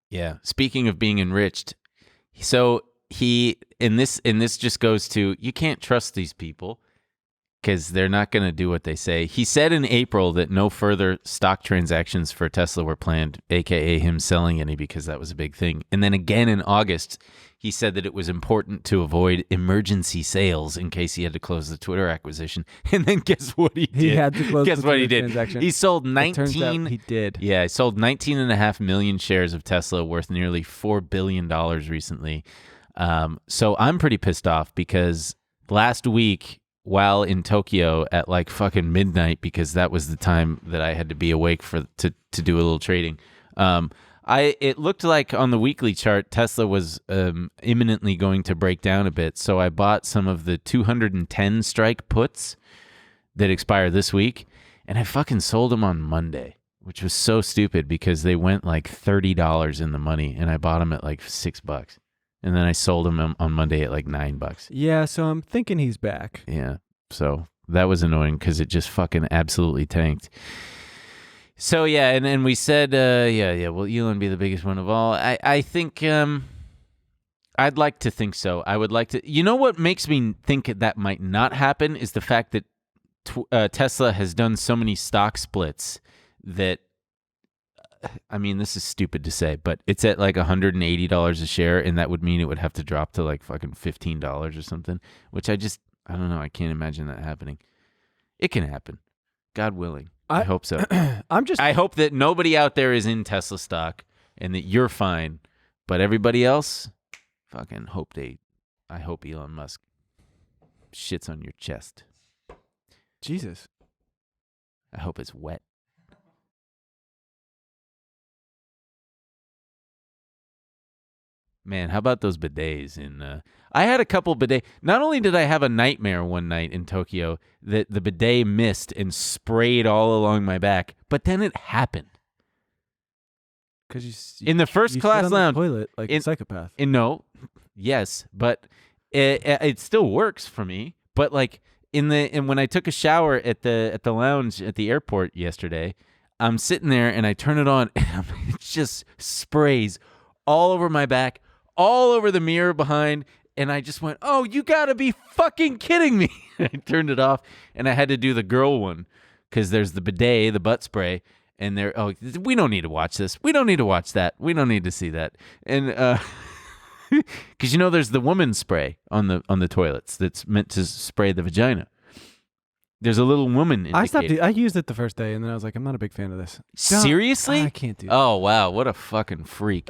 [SPEAKER 2] Yeah. Speaking of being enriched, so and this just goes to, you can't trust these people because they're not going to do what they say. He said in April that no further stock transactions for Tesla were planned, aka him selling any, because that was a big thing. And then again in August, he said that it was important to avoid emergency sales in case he had to close the Twitter acquisition. And then guess what he did?
[SPEAKER 1] He had to close
[SPEAKER 2] Guess
[SPEAKER 1] the
[SPEAKER 2] what he
[SPEAKER 1] Twitter
[SPEAKER 2] did?
[SPEAKER 1] transaction.
[SPEAKER 2] He sold
[SPEAKER 1] It turns out
[SPEAKER 2] 19.
[SPEAKER 1] he did.
[SPEAKER 2] Yeah, he sold 19.5 million shares of Tesla worth nearly $4 billion recently. So I'm pretty pissed off because last week, while in Tokyo at like fucking midnight, because that was the time that I had to be awake to do a little trading, it looked like on the weekly chart Tesla was imminently going to break down a bit. So I bought some of the 210 strike puts that expire this week, and I fucking sold them on Monday, which was so stupid because they went like $30 in the money, and I bought them at like $6. And then I sold them on Monday at like $9.
[SPEAKER 1] Yeah, so I'm thinking he's back.
[SPEAKER 2] Yeah. So that was annoying because it just fucking absolutely tanked. So yeah, and we said, will Elon be the biggest one of all? I think, I'd like to think so. I would like to. You know what makes me think that might not happen is the fact that Tesla has done so many stock splits that, I mean, this is stupid to say, but it's at like $180 a share, and that would mean it would have to drop to like fucking $15 or something, which I don't know. I can't imagine that happening. It can happen. God willing. I hope so. I hope that nobody out there is in Tesla stock and that you're fine, but everybody else, fucking I hope Elon Musk shits on your chest.
[SPEAKER 1] Jesus.
[SPEAKER 2] I hope it's wet. Man, how about those bidets? I had a couple bidets. Not only did I have a nightmare one night in Tokyo that the bidet missed and sprayed all along my back, but then it happened.
[SPEAKER 1] Because
[SPEAKER 2] In the first
[SPEAKER 1] you
[SPEAKER 2] class
[SPEAKER 1] sit on the
[SPEAKER 2] lounge.
[SPEAKER 1] toilet like a psychopath.
[SPEAKER 2] Yes, but it still works for me. But like when I took a shower at the lounge at the airport yesterday, I'm sitting there and I turn it on and it just sprays all over my back, all over the mirror behind, and I just went, "Oh, you gotta be fucking kidding me!" I turned it off, and I had to do the girl one because there's the bidet, the butt spray, and we don't need to watch this. We don't need to watch that. We don't need to see that. And because there's the woman spray on the toilets that's meant to spray the vagina. There's a little woman indicator.
[SPEAKER 1] I used it the first day, and then I was like, I'm not a big fan of this.
[SPEAKER 2] Seriously?
[SPEAKER 1] I can't do that.
[SPEAKER 2] Oh wow, what a fucking freak!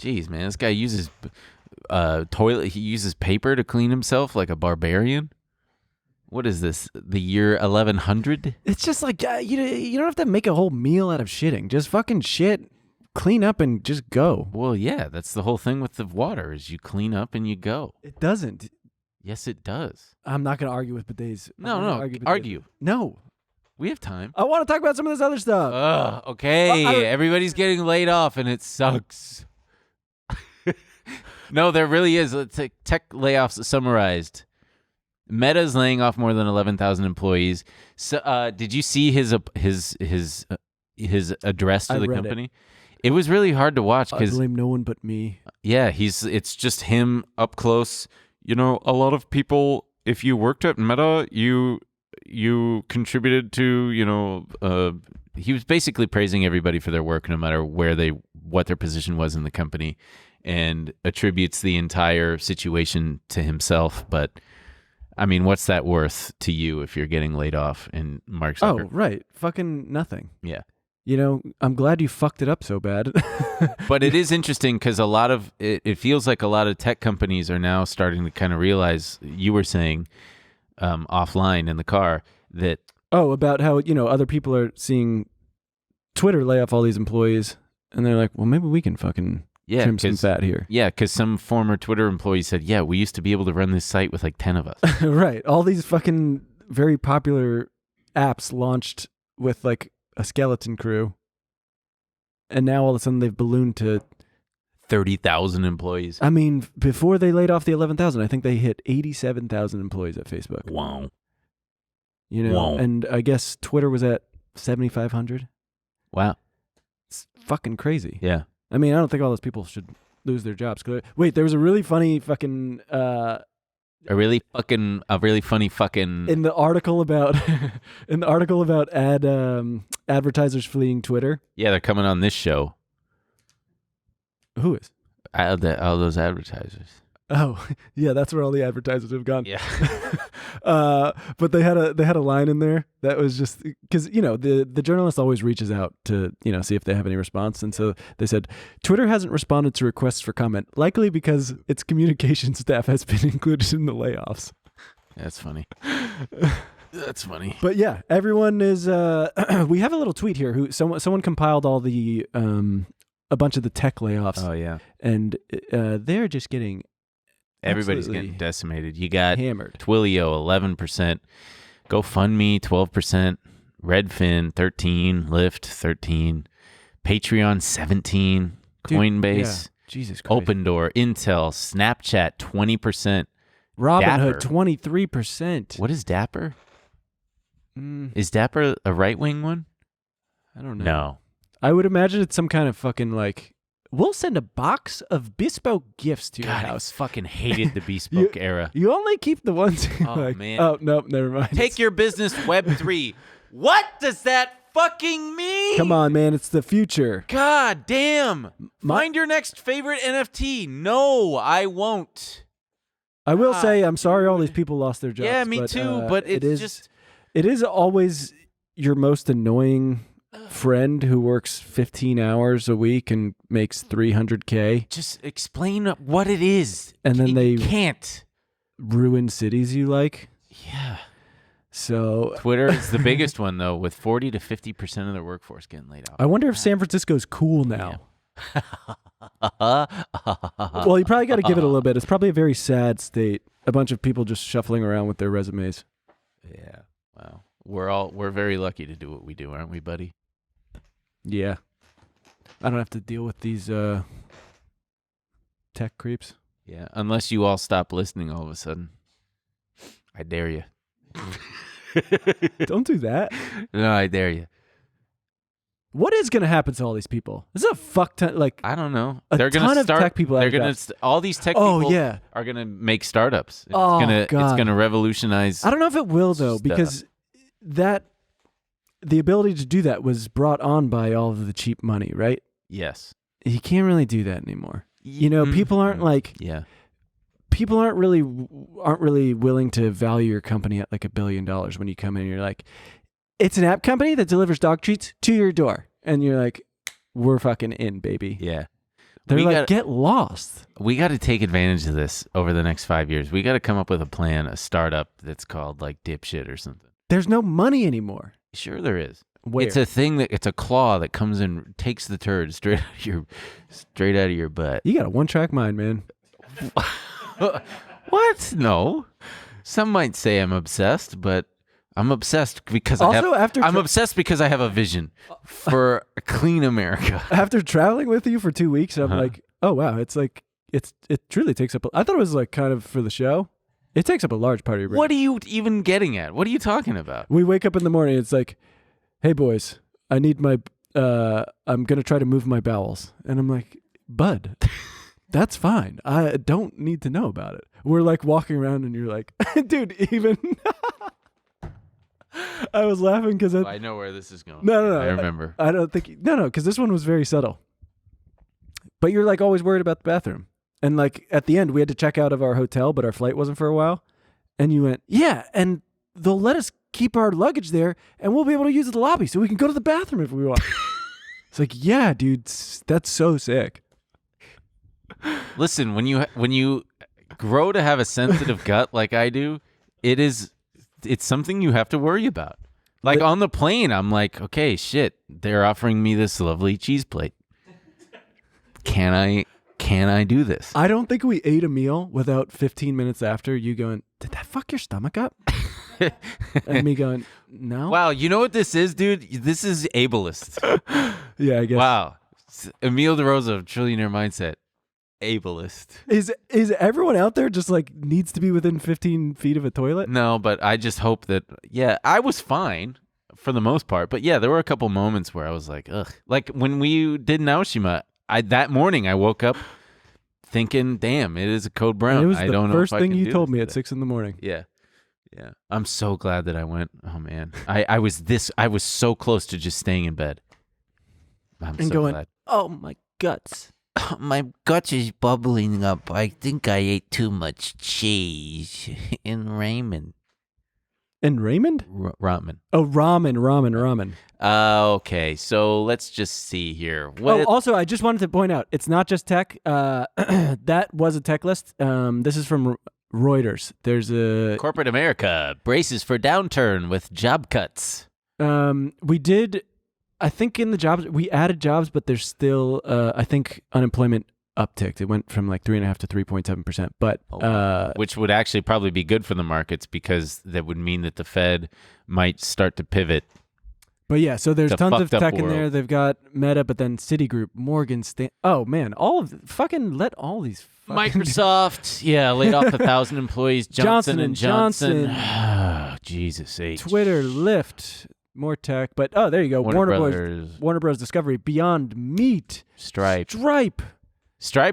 [SPEAKER 2] Jeez, man, this guy uses toilet. He uses paper to clean himself like a barbarian. What is this? The year 1100?
[SPEAKER 1] It's just like you don't have to make a whole meal out of shitting. Just fucking shit, clean up, and just go.
[SPEAKER 2] Well, yeah, that's the whole thing with the water is you clean up and you go.
[SPEAKER 1] It doesn't.
[SPEAKER 2] Yes, it does.
[SPEAKER 1] I'm not gonna argue with bidets.
[SPEAKER 2] No, argue.
[SPEAKER 1] No,
[SPEAKER 2] We have time.
[SPEAKER 1] I want to talk about some of this other stuff.
[SPEAKER 2] Okay. Everybody's getting laid off and it sucks. No, there really is. Let's take tech layoffs summarized. Meta's laying off more than 11,000 employees. So, did you see his address to the
[SPEAKER 1] read
[SPEAKER 2] company? It was really hard to watch
[SPEAKER 1] I
[SPEAKER 2] because
[SPEAKER 1] blame no one but me.
[SPEAKER 2] yeah, it's just him up close. A lot of people. If you worked at Meta, you contributed to. He was basically praising everybody for their work, no matter what their position was in the company. and attributes the entire situation to himself. But I mean, what's that worth to you if you're getting laid off? And Mark Zuckerberg.
[SPEAKER 1] Oh, right. Fucking nothing.
[SPEAKER 2] Yeah.
[SPEAKER 1] You know, I'm glad you fucked it up so bad.
[SPEAKER 2] But it is interesting because a lot of it feels like a lot of tech companies are now starting to kind of realize, you were saying offline in the car, that
[SPEAKER 1] about how, other people are seeing Twitter lay off all these employees, and they're like, well, maybe we can fucking trim some fat here.
[SPEAKER 2] Yeah, because some former Twitter employee said, yeah, we used to be able to run this site with like 10 of us.
[SPEAKER 1] Right. All these fucking very popular apps launched with like a skeleton crew, and now all of a sudden they've ballooned to
[SPEAKER 2] 30,000 employees.
[SPEAKER 1] I mean, before they laid off the 11,000, I think they hit 87,000 employees at Facebook.
[SPEAKER 2] Wow.
[SPEAKER 1] Wow. And I guess Twitter was at 7,500.
[SPEAKER 2] Wow.
[SPEAKER 1] It's fucking crazy.
[SPEAKER 2] Yeah.
[SPEAKER 1] I mean, I don't think all those people should lose their jobs. Wait, there was a really funny fucking
[SPEAKER 2] A really funny fucking
[SPEAKER 1] in the article about advertisers fleeing Twitter.
[SPEAKER 2] Yeah, they're coming on this show.
[SPEAKER 1] Who is?
[SPEAKER 2] All those advertisers.
[SPEAKER 1] Oh, yeah, that's where all the advertisers have gone.
[SPEAKER 2] Yeah.
[SPEAKER 1] But they had a line in there that was just because the journalist always reaches out to see if they have any response, and so they said Twitter hasn't responded to requests for comment, likely because its communication staff has been included in the layoffs.
[SPEAKER 2] That's funny. That's funny.
[SPEAKER 1] But yeah, everyone is. We have a little tweet here. Who someone compiled all the a bunch of the tech layoffs.
[SPEAKER 2] Oh yeah,
[SPEAKER 1] and they're just getting.
[SPEAKER 2] Everybody's getting decimated. You got
[SPEAKER 1] hammered.
[SPEAKER 2] Twilio 11%, GoFundMe 12%, Redfin 13%, Lyft 13%, Patreon 17%, Coinbase,
[SPEAKER 1] Jesus Christ.
[SPEAKER 2] Opendoor, Intel, Snapchat 20%,
[SPEAKER 1] Robinhood 23%.
[SPEAKER 2] What is Dapper? Is Dapper a right-wing one?
[SPEAKER 1] I don't know.
[SPEAKER 2] No.
[SPEAKER 1] I would imagine it's some kind of fucking like, we'll send a box of bespoke gifts to your house.
[SPEAKER 2] I fucking hated the bespoke era.
[SPEAKER 1] You only keep the ones
[SPEAKER 2] Oh, man.
[SPEAKER 1] Oh, nope, never mind.
[SPEAKER 2] Take your business Web3. What does that fucking mean?
[SPEAKER 1] Come on, man. It's the future.
[SPEAKER 2] God damn. Find your next favorite NFT. No, I won't.
[SPEAKER 1] I will say I'm sorry all these people lost their jobs.
[SPEAKER 2] Yeah, me too, but
[SPEAKER 1] it is always your most annoying friend who works 15 hours a week and makes $300K.
[SPEAKER 2] Just explain what it is.
[SPEAKER 1] And then they
[SPEAKER 2] can't
[SPEAKER 1] ruin cities you like.
[SPEAKER 2] Yeah.
[SPEAKER 1] So
[SPEAKER 2] Twitter is the biggest one though, with 40 to 50% of their workforce getting laid off.
[SPEAKER 1] I wonder if San Francisco's cool now. Well, you probably got to give it a little bit. It's probably a very sad state. A bunch of people just shuffling around with their resumes.
[SPEAKER 2] Yeah. Wow. We're very lucky to do what we do, aren't we, buddy?
[SPEAKER 1] Yeah. I don't have to deal with these tech creeps.
[SPEAKER 2] Yeah, unless you all stop listening all of a sudden. I dare you.
[SPEAKER 1] Don't do that.
[SPEAKER 2] No, I dare you.
[SPEAKER 1] What is going to happen to all these people? This is a fuck ton. Like,
[SPEAKER 2] I don't know.
[SPEAKER 1] They're going to start. Tech people.
[SPEAKER 2] They're going to. All these tech people are going to make startups. It's
[SPEAKER 1] God.
[SPEAKER 2] It's going to revolutionize.
[SPEAKER 1] I don't know if it will though, because the ability to do that was brought on by all of the cheap money, right?
[SPEAKER 2] Yes.
[SPEAKER 1] You can't really do that anymore. People aren't like.
[SPEAKER 2] Yeah.
[SPEAKER 1] People aren't really willing to value your company at like $1 billion when you come in and you're like, it's an app company that delivers dog treats to your door. And you're like, we're fucking in, baby.
[SPEAKER 2] Yeah.
[SPEAKER 1] They're get lost.
[SPEAKER 2] We got to take advantage of this over the next 5 years. We got to come up with a plan, a startup that's called like Dipshit or something.
[SPEAKER 1] There's no money anymore.
[SPEAKER 2] Sure there is.
[SPEAKER 1] Where?
[SPEAKER 2] It's a claw that comes and takes the turd straight out of your butt.
[SPEAKER 1] You got a one-track mind, man.
[SPEAKER 2] What? No. Some might say I'm obsessed, but I'm obsessed because I'm obsessed because I have a vision for a clean America.
[SPEAKER 1] After traveling with you for 2 weeks, I'm like, oh wow, it's like it truly takes up. I thought it was like kind of for the show. It takes up a large part of your brain.
[SPEAKER 2] What are you even getting at? What are you talking about?
[SPEAKER 1] We wake up in the morning. It's like, hey boys, I need my. I'm gonna try to move my bowels, and I'm like, bud. That's fine. I don't need to know about it. We're like walking around and you're like, dude, even. I was laughing because
[SPEAKER 2] I know where this is going.
[SPEAKER 1] No.
[SPEAKER 2] I remember.
[SPEAKER 1] I don't think. No, because this one was very subtle. but you're like always worried about the bathroom. And like at the end, we had to check out of our hotel, but our flight wasn't for a while. And you went, yeah, and they'll let us keep our luggage there, and we'll be able to use the lobby so we can go to the bathroom if we want. It's like, yeah, dude, that's so sick.
[SPEAKER 2] Listen, when you grow to have a sensitive gut like I do, it's something you have to worry about. Like on the plane, I'm like, okay, shit, they're offering me this lovely cheese plate. Can I do this?
[SPEAKER 1] I don't think we ate a meal without 15 minutes after you going, did that fuck your stomach up? And me going, no.
[SPEAKER 2] Wow, you know what this is, dude? This is ableist.
[SPEAKER 1] Yeah, I guess.
[SPEAKER 2] Wow. Emile DeRosa, Trillionaire Mindset. Ableist.
[SPEAKER 1] Is everyone out there just like needs to be within 15 feet of a toilet?
[SPEAKER 2] No, but I just hope that, yeah, I was fine for the most part. But yeah, there were a couple moments where I was like, ugh. Like when we did Naoshima, that morning I woke up thinking, damn, it is a code brown.
[SPEAKER 1] And it was
[SPEAKER 2] I
[SPEAKER 1] the
[SPEAKER 2] don't know
[SPEAKER 1] first
[SPEAKER 2] if I
[SPEAKER 1] thing
[SPEAKER 2] can
[SPEAKER 1] you
[SPEAKER 2] do
[SPEAKER 1] told
[SPEAKER 2] this
[SPEAKER 1] me at
[SPEAKER 2] today.
[SPEAKER 1] 6 a.m.
[SPEAKER 2] Yeah. Yeah. I'm so glad that I went. Oh man. I was so close to just staying in bed. I'm
[SPEAKER 1] And
[SPEAKER 2] so
[SPEAKER 1] going,
[SPEAKER 2] glad.
[SPEAKER 1] oh my guts.
[SPEAKER 4] My gut is bubbling up. I think I ate too much cheese in ramen.
[SPEAKER 1] And Raymond?
[SPEAKER 2] Ramen.
[SPEAKER 1] Oh, ramen.
[SPEAKER 2] Okay, so let's just see here. What
[SPEAKER 1] Also, I just wanted to point out, it's not just tech. That was a tech list. This is from Reuters. There's a...
[SPEAKER 2] Corporate America braces for downturn with job cuts.
[SPEAKER 1] We did... I think in the jobs, we added jobs, but there's still, I think unemployment upticked. It went from like 3.5 to 3.7%. But
[SPEAKER 2] Which would actually probably be good for the markets because that would mean that the Fed might start to pivot.
[SPEAKER 1] But yeah, so there's
[SPEAKER 2] It's a
[SPEAKER 1] tons of
[SPEAKER 2] fucked up
[SPEAKER 1] tech in
[SPEAKER 2] world.
[SPEAKER 1] there. They've got Meta, but then Citigroup, Morgan Stanley. Oh man, fucking let all these fucking
[SPEAKER 2] Microsoft, yeah, laid off 1,000 employees. Johnson &
[SPEAKER 1] Johnson.
[SPEAKER 2] Oh, Jesus H.
[SPEAKER 1] Twitter, Lyft, more tech. But oh, there you go.
[SPEAKER 2] Warner Brothers.
[SPEAKER 1] Warner Bros. Discovery, Beyond Meat,
[SPEAKER 2] Stripe,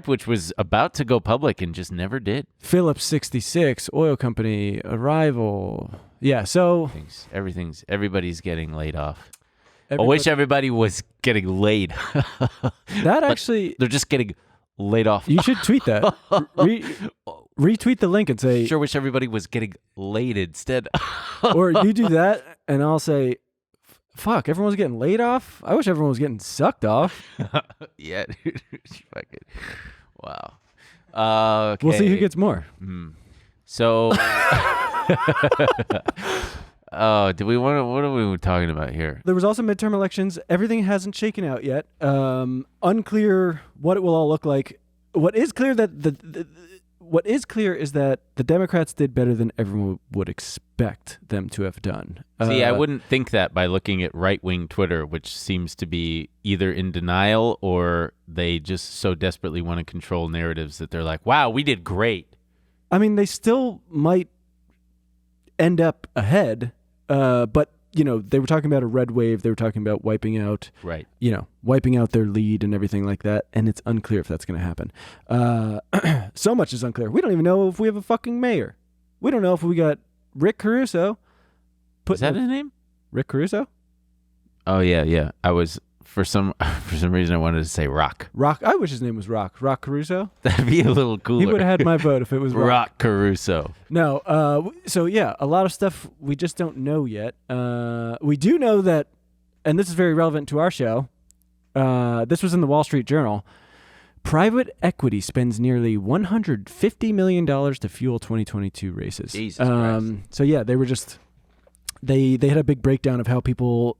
[SPEAKER 2] which was about to go public and just never did.
[SPEAKER 1] Phillips 66, oil company, Arrival. Yeah, so
[SPEAKER 2] Everybody's getting laid off. I wish everybody was getting laid.
[SPEAKER 1] that actually.
[SPEAKER 2] They're just getting laid off.
[SPEAKER 1] You should tweet that. Retweet the link and say.
[SPEAKER 2] Sure wish everybody was getting laid instead.
[SPEAKER 1] Or you do that, and I'll say, fuck, everyone's getting laid off? I wish everyone was getting sucked off.
[SPEAKER 2] Yeah, dude. Fucking, wow. Okay.
[SPEAKER 1] We'll see who gets more.
[SPEAKER 2] So, what are we talking about here?
[SPEAKER 1] There was also midterm elections. Everything hasn't shaken out yet. Unclear what it will all look like. What is clear is that the Democrats did better than everyone would expect them to have done.
[SPEAKER 2] See, I wouldn't think that by looking at right-wing Twitter, which seems to be either in denial or they just so desperately want to control narratives that they're like, wow, we did great.
[SPEAKER 1] I mean, they still might end up ahead, but, you know, they were talking about a red wave. They were talking about wiping out their lead and everything like that, and it's unclear if that's going to happen. So much is unclear. We don't even know if we have a fucking mayor. We don't know if we got Rick Caruso.
[SPEAKER 2] Is that his name?
[SPEAKER 1] Rick Caruso?
[SPEAKER 2] Oh, yeah. I was, for some reason, I wanted to say Rock.
[SPEAKER 1] Rock. I wish his name was Rock. Rock Caruso?
[SPEAKER 2] That'd be a little cooler.
[SPEAKER 1] He would have had my vote if it was Rock.
[SPEAKER 2] Rock Caruso.
[SPEAKER 1] No. So, yeah, a lot of stuff we just don't know yet. We do know that, and this is very relevant to our show, this was in the Wall Street Journal, private equity spends nearly $150 million to fuel 2022 races.
[SPEAKER 2] Jesus Christ.
[SPEAKER 1] So, yeah, they were just... They had a big breakdown of how people,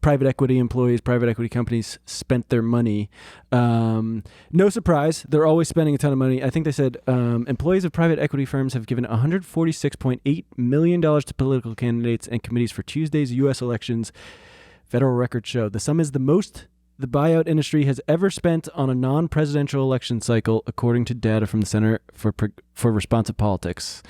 [SPEAKER 1] private equity employees, private equity companies spent their money. No surprise, they're always spending a ton of money. I think they said employees of private equity firms have given $146.8 million to political candidates and committees for Tuesday's U.S. elections. Federal records show the sum is the most the buyout industry has ever spent on a non-presidential election cycle, according to data from the Center for Responsive Politics.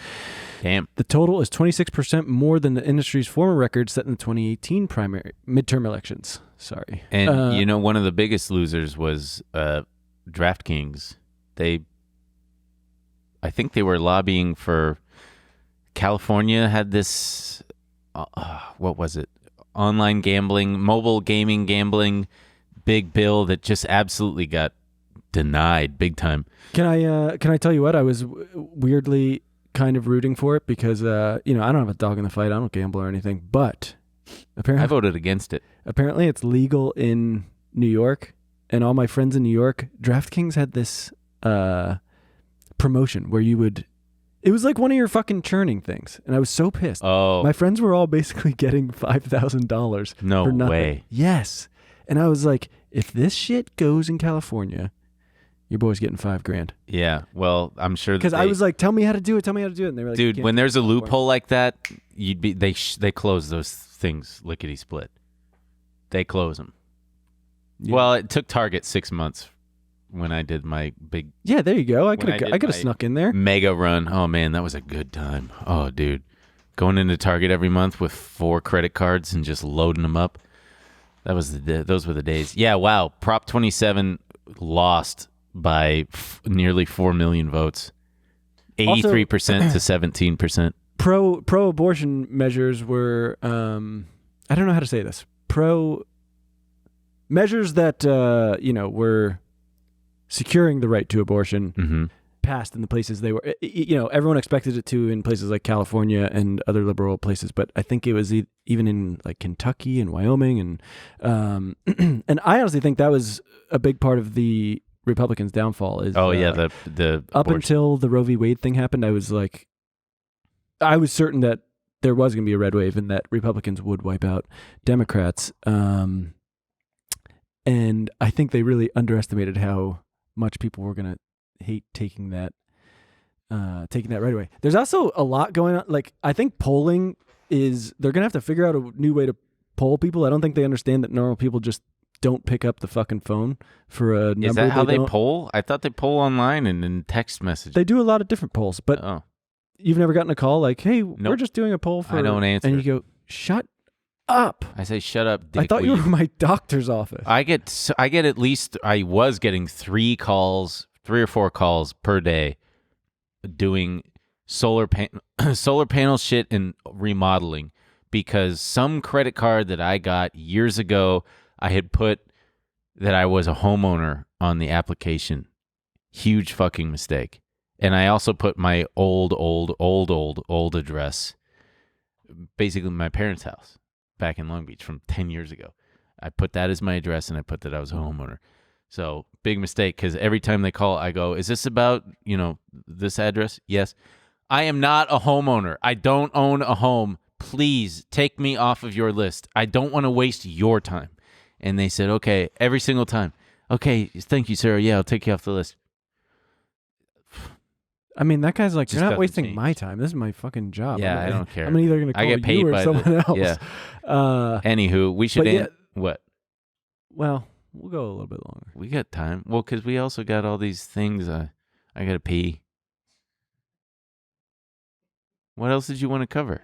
[SPEAKER 2] Damn.
[SPEAKER 1] The total is 26% more than the industry's former record set in the 2018 midterm elections. Sorry.
[SPEAKER 2] And one of the biggest losers was DraftKings. I think they were lobbying for California had this, what was it? Online gambling, mobile gaming gambling big bill that just absolutely got denied big time.
[SPEAKER 1] Can I tell you what? I was weirdly kind of rooting for it because I don't have a dog in the fight. I don't gamble or anything, but apparently
[SPEAKER 2] I voted against it.
[SPEAKER 1] Apparently it's legal in New York, and all my friends in New York, DraftKings had this promotion where it was like one of your fucking churning things, and I was so pissed.
[SPEAKER 2] Oh,
[SPEAKER 1] My friends were all basically getting $5,000
[SPEAKER 2] no
[SPEAKER 1] for nothing.
[SPEAKER 2] way.
[SPEAKER 1] Yes. And I was like, if this shit goes in California, your boy's getting $5,000.
[SPEAKER 2] Yeah, well, I'm sure
[SPEAKER 1] Because I was like, tell me how to do it. And they were like,
[SPEAKER 2] dude,
[SPEAKER 1] "You
[SPEAKER 2] when
[SPEAKER 1] can't
[SPEAKER 2] there's
[SPEAKER 1] do
[SPEAKER 2] a
[SPEAKER 1] it."
[SPEAKER 2] loophole like that, they close those things lickety split. They close them.
[SPEAKER 1] Yeah.
[SPEAKER 2] Well, it took Target 6 months when I did my big
[SPEAKER 1] Yeah, there you go. I
[SPEAKER 2] When
[SPEAKER 1] could
[SPEAKER 2] I did
[SPEAKER 1] have
[SPEAKER 2] my-
[SPEAKER 1] snuck in there.
[SPEAKER 2] mega run. Oh man, that was a good time. Oh dude, going into Target every month with 4 credit cards and just loading them up. Those were the days. Yeah, wow. Prop 27 lost by nearly 4 million votes. 83% to 17%.
[SPEAKER 1] Pro-abortion measures were, I don't know how to say this. Measures that, were securing the right to abortion
[SPEAKER 2] Mm-hmm.
[SPEAKER 1] passed in the places they were. Everyone expected it to in places like California and other liberal places, but I think it was even in like Kentucky and Wyoming, and and I honestly think that was a big part of the Republicans' downfall. Is
[SPEAKER 2] The
[SPEAKER 1] up
[SPEAKER 2] abortion.
[SPEAKER 1] until the Roe v. Wade thing happened, I was certain that there was going to be a red wave and that Republicans would wipe out Democrats. And I think they really underestimated how much people were going to hate taking that right away. There's also a lot going on. Like, I think polling they're going to have to figure out a new way to poll people. I don't think they understand that normal people just don't pick up the fucking phone for a number.
[SPEAKER 2] Is that how they
[SPEAKER 1] don't.
[SPEAKER 2] poll? I thought they poll online and in text message.
[SPEAKER 1] They do a lot of different polls, but
[SPEAKER 2] Oh,
[SPEAKER 1] you've never gotten a call like, hey, we're
[SPEAKER 2] Nope.
[SPEAKER 1] just doing a poll for...
[SPEAKER 2] I don't answer.
[SPEAKER 1] And you go, shut up.
[SPEAKER 2] I say shut up, dick.
[SPEAKER 1] I thought you were my doctor's office.
[SPEAKER 2] I get at least, I was getting 3 or 4 calls per day doing solar panel shit and remodeling, because some credit card that I got years ago, I had put that I was a homeowner on the application. Huge fucking mistake. And I also put my old address, basically my parents' house back in Long Beach from 10 years ago. I put that as my address, and I put that I was a homeowner. So big mistake, because every time they call, I go, is this about, this address? Yes. I am not a homeowner. I don't own a home. Please take me off of your list. I don't want to waste your time. And they said, okay, every single time. Okay, thank you, sir. Yeah, I'll take you off the list.
[SPEAKER 1] I mean, that guy's like,
[SPEAKER 2] Just
[SPEAKER 1] you're not
[SPEAKER 2] doesn't
[SPEAKER 1] wasting
[SPEAKER 2] change.
[SPEAKER 1] my time. This is my fucking job.
[SPEAKER 2] Yeah, I don't care.
[SPEAKER 1] I'm either going to call
[SPEAKER 2] I get paid
[SPEAKER 1] you or
[SPEAKER 2] by
[SPEAKER 1] someone else.
[SPEAKER 2] Yeah.
[SPEAKER 1] Uh,
[SPEAKER 2] Anywho, we should
[SPEAKER 1] but
[SPEAKER 2] end. What?
[SPEAKER 1] well, we'll go a little bit longer.
[SPEAKER 2] We got time. Well, because we also got all these things. I got to pee. What else did you want to cover?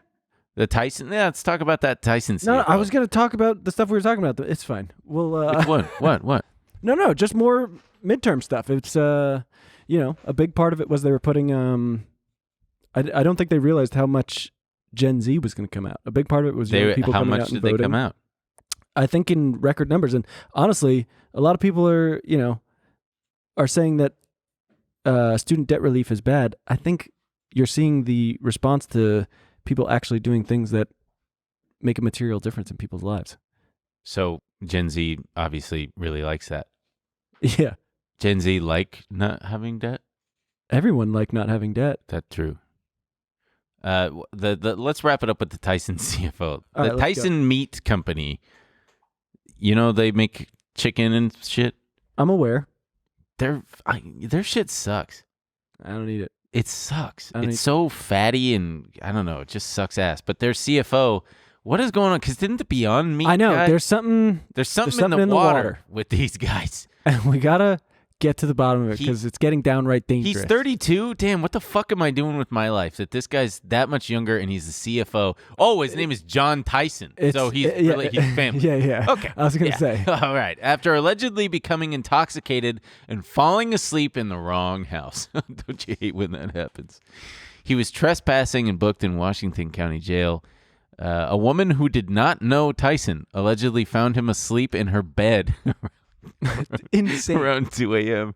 [SPEAKER 2] The Tyson? Yeah, let's talk about that Tyson.
[SPEAKER 1] No,
[SPEAKER 2] CFO.
[SPEAKER 1] I was going to talk about the stuff we were talking about. It's fine. We'll.
[SPEAKER 2] Which one? What?
[SPEAKER 1] No, just more midterm stuff. It's a big part of it was they were putting I don't think they realized how much Gen Z was going to come out. A big part of it was people
[SPEAKER 2] how
[SPEAKER 1] coming
[SPEAKER 2] much
[SPEAKER 1] out and
[SPEAKER 2] did they
[SPEAKER 1] voting.
[SPEAKER 2] come out?
[SPEAKER 1] I think in record numbers, and honestly, a lot of people are saying that student debt relief is bad. I think you're seeing the response to people actually doing things that make a material difference in people's lives.
[SPEAKER 2] So Gen Z obviously really likes that.
[SPEAKER 1] Yeah,
[SPEAKER 2] Gen Z like not having debt.
[SPEAKER 1] everyone like not having debt.
[SPEAKER 2] That's true. Let's wrap it up with the Tyson CFO.
[SPEAKER 1] All
[SPEAKER 2] The
[SPEAKER 1] right, let's
[SPEAKER 2] Tyson Meat Company. They make chicken and shit.
[SPEAKER 1] I'm aware.
[SPEAKER 2] Their shit sucks.
[SPEAKER 1] I don't need it.
[SPEAKER 2] It sucks.
[SPEAKER 1] I don't
[SPEAKER 2] It's so fatty and I don't know. It just sucks ass. But their CFO, what is going on? Because didn't the Beyond Meat
[SPEAKER 1] I know
[SPEAKER 2] guy-
[SPEAKER 1] there's something,
[SPEAKER 2] there's something,
[SPEAKER 1] something
[SPEAKER 2] in the water with these guys.
[SPEAKER 1] and we gotta get to the bottom of it
[SPEAKER 2] He-
[SPEAKER 1] because it's getting downright dangerous.
[SPEAKER 2] He's 32. Damn, what the fuck am I doing with my life? That this guy's that much younger and he's the CFO. Oh, his name is John Tyson. So he's he's family.
[SPEAKER 1] Yeah.
[SPEAKER 2] Okay.
[SPEAKER 1] I was gonna
[SPEAKER 2] Yeah.
[SPEAKER 1] say.
[SPEAKER 2] All right. After allegedly becoming intoxicated and falling asleep in the wrong house. Don't you hate when that happens? He was trespassing and booked in Washington County Jail. A woman who did not know Tyson allegedly found him asleep in her bed.
[SPEAKER 1] Insane.
[SPEAKER 2] around 2 a.m.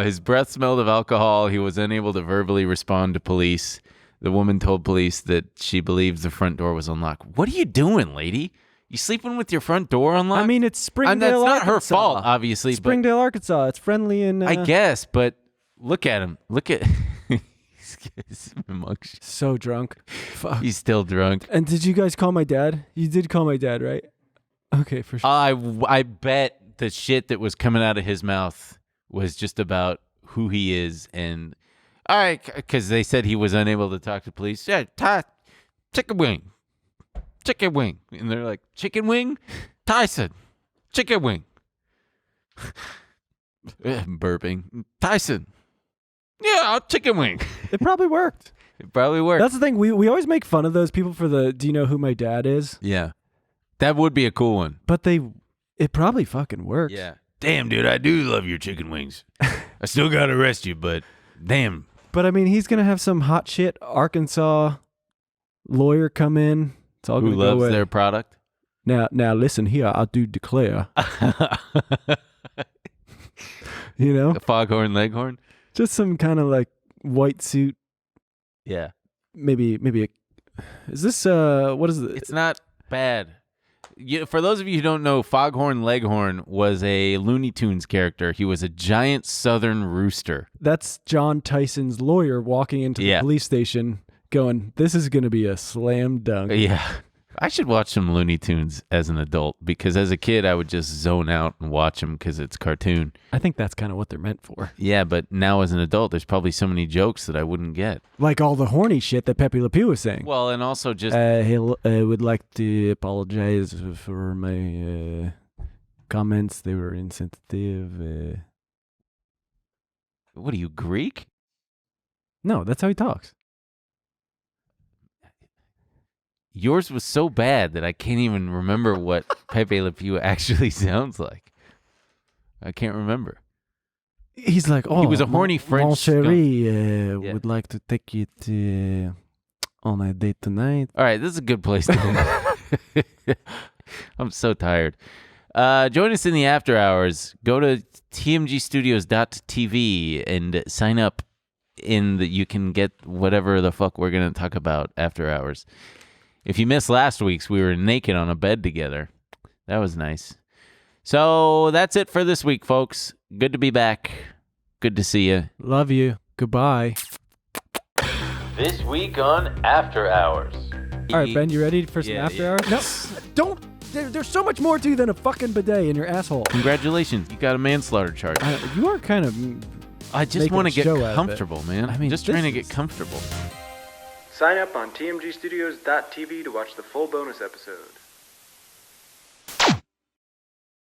[SPEAKER 2] His breath smelled of alcohol. He was unable to verbally respond to police. The woman told police that she believes the front door was unlocked. What are you doing, lady? You sleeping with your front door unlocked?
[SPEAKER 1] I mean, it's Springdale,
[SPEAKER 2] And that's not her
[SPEAKER 1] Arkansas.
[SPEAKER 2] fault, obviously.
[SPEAKER 1] Springdale, Arkansas. It's friendly and
[SPEAKER 2] I guess, but look at him. Look at he's rambunctious.
[SPEAKER 1] so drunk. Fuck.
[SPEAKER 2] He's still drunk.
[SPEAKER 1] And did you guys call my dad? You did call my dad, right? Okay, for sure.
[SPEAKER 2] I bet the shit that was coming out of his mouth was just about who he is. And all right, because they said he was unable to talk to police. Yeah, chicken wing. And they're like, chicken wing? Tyson, chicken wing. Burping. Tyson. Yeah, chicken wing.
[SPEAKER 1] It probably worked.
[SPEAKER 2] It probably worked.
[SPEAKER 1] That's the thing. We always make fun of those people for the do you know who my dad is?
[SPEAKER 2] Yeah. That would be a cool one.
[SPEAKER 1] But it probably fucking worked.
[SPEAKER 2] Yeah. Damn, dude, I do love your chicken wings. I still got to arrest you, but damn.
[SPEAKER 1] But I mean, he's going to have some hot shit Arkansas lawyer come in. It's all
[SPEAKER 2] Who
[SPEAKER 1] going to go
[SPEAKER 2] loves
[SPEAKER 1] away.
[SPEAKER 2] their product?
[SPEAKER 1] Now listen here. I do declare. You know?
[SPEAKER 2] A foghorn leghorn?
[SPEAKER 1] Just some kind of like white suit.
[SPEAKER 2] Yeah.
[SPEAKER 1] Maybe is this what is it?
[SPEAKER 2] It's not bad. For those of you who don't know, Foghorn Leghorn was a Looney Tunes character. He was a giant southern rooster.
[SPEAKER 1] That's John Tyson's lawyer walking into the police station going, this is going to be a slam dunk.
[SPEAKER 2] Yeah. I should watch some Looney Tunes as an adult because as a kid, I would just zone out and watch them because it's cartoon.
[SPEAKER 1] I think that's kind of what they're meant for.
[SPEAKER 2] Yeah, but now as an adult, there's probably so many jokes that I wouldn't get.
[SPEAKER 1] Like all the horny shit that Pepe Le Pew was saying.
[SPEAKER 2] Well, and also just...
[SPEAKER 1] I would like to apologize for my comments. They were insensitive.
[SPEAKER 2] What are you, Greek?
[SPEAKER 1] No, that's how he talks.
[SPEAKER 2] Yours was so bad that I can't even remember what Pepe Le Pew actually sounds like. I can't remember.
[SPEAKER 1] He's like, oh,
[SPEAKER 2] he was a horny French
[SPEAKER 1] Mon chéri,
[SPEAKER 2] Yeah.
[SPEAKER 1] would like to take you to on a date tonight.
[SPEAKER 2] All right, this is a good place to end. I'm so tired. Join us in the after hours. Go to tmgstudios.tv and sign up you can get whatever the fuck we're going to talk about after hours. If you missed last week's, we were naked on a bed together. That was nice. So that's it for this week, folks. Good to be back. Good to see you.
[SPEAKER 1] Love you. Goodbye.
[SPEAKER 2] This week on After Hours.
[SPEAKER 1] All right, Ben, you ready for some
[SPEAKER 2] Yeah,
[SPEAKER 1] after
[SPEAKER 2] yeah.
[SPEAKER 1] hours? No, don't. There's so much more to you than a fucking bidet in your asshole.
[SPEAKER 2] Congratulations. You got a manslaughter charge.
[SPEAKER 1] You are kind of.
[SPEAKER 2] I just
[SPEAKER 1] making
[SPEAKER 2] want
[SPEAKER 1] a
[SPEAKER 2] to get
[SPEAKER 1] show out of it.
[SPEAKER 2] comfortable, man.
[SPEAKER 1] I mean,
[SPEAKER 2] just
[SPEAKER 1] this
[SPEAKER 2] trying to
[SPEAKER 1] is-
[SPEAKER 2] get comfortable.
[SPEAKER 5] Sign up on tmgstudios.tv to watch the full bonus episode.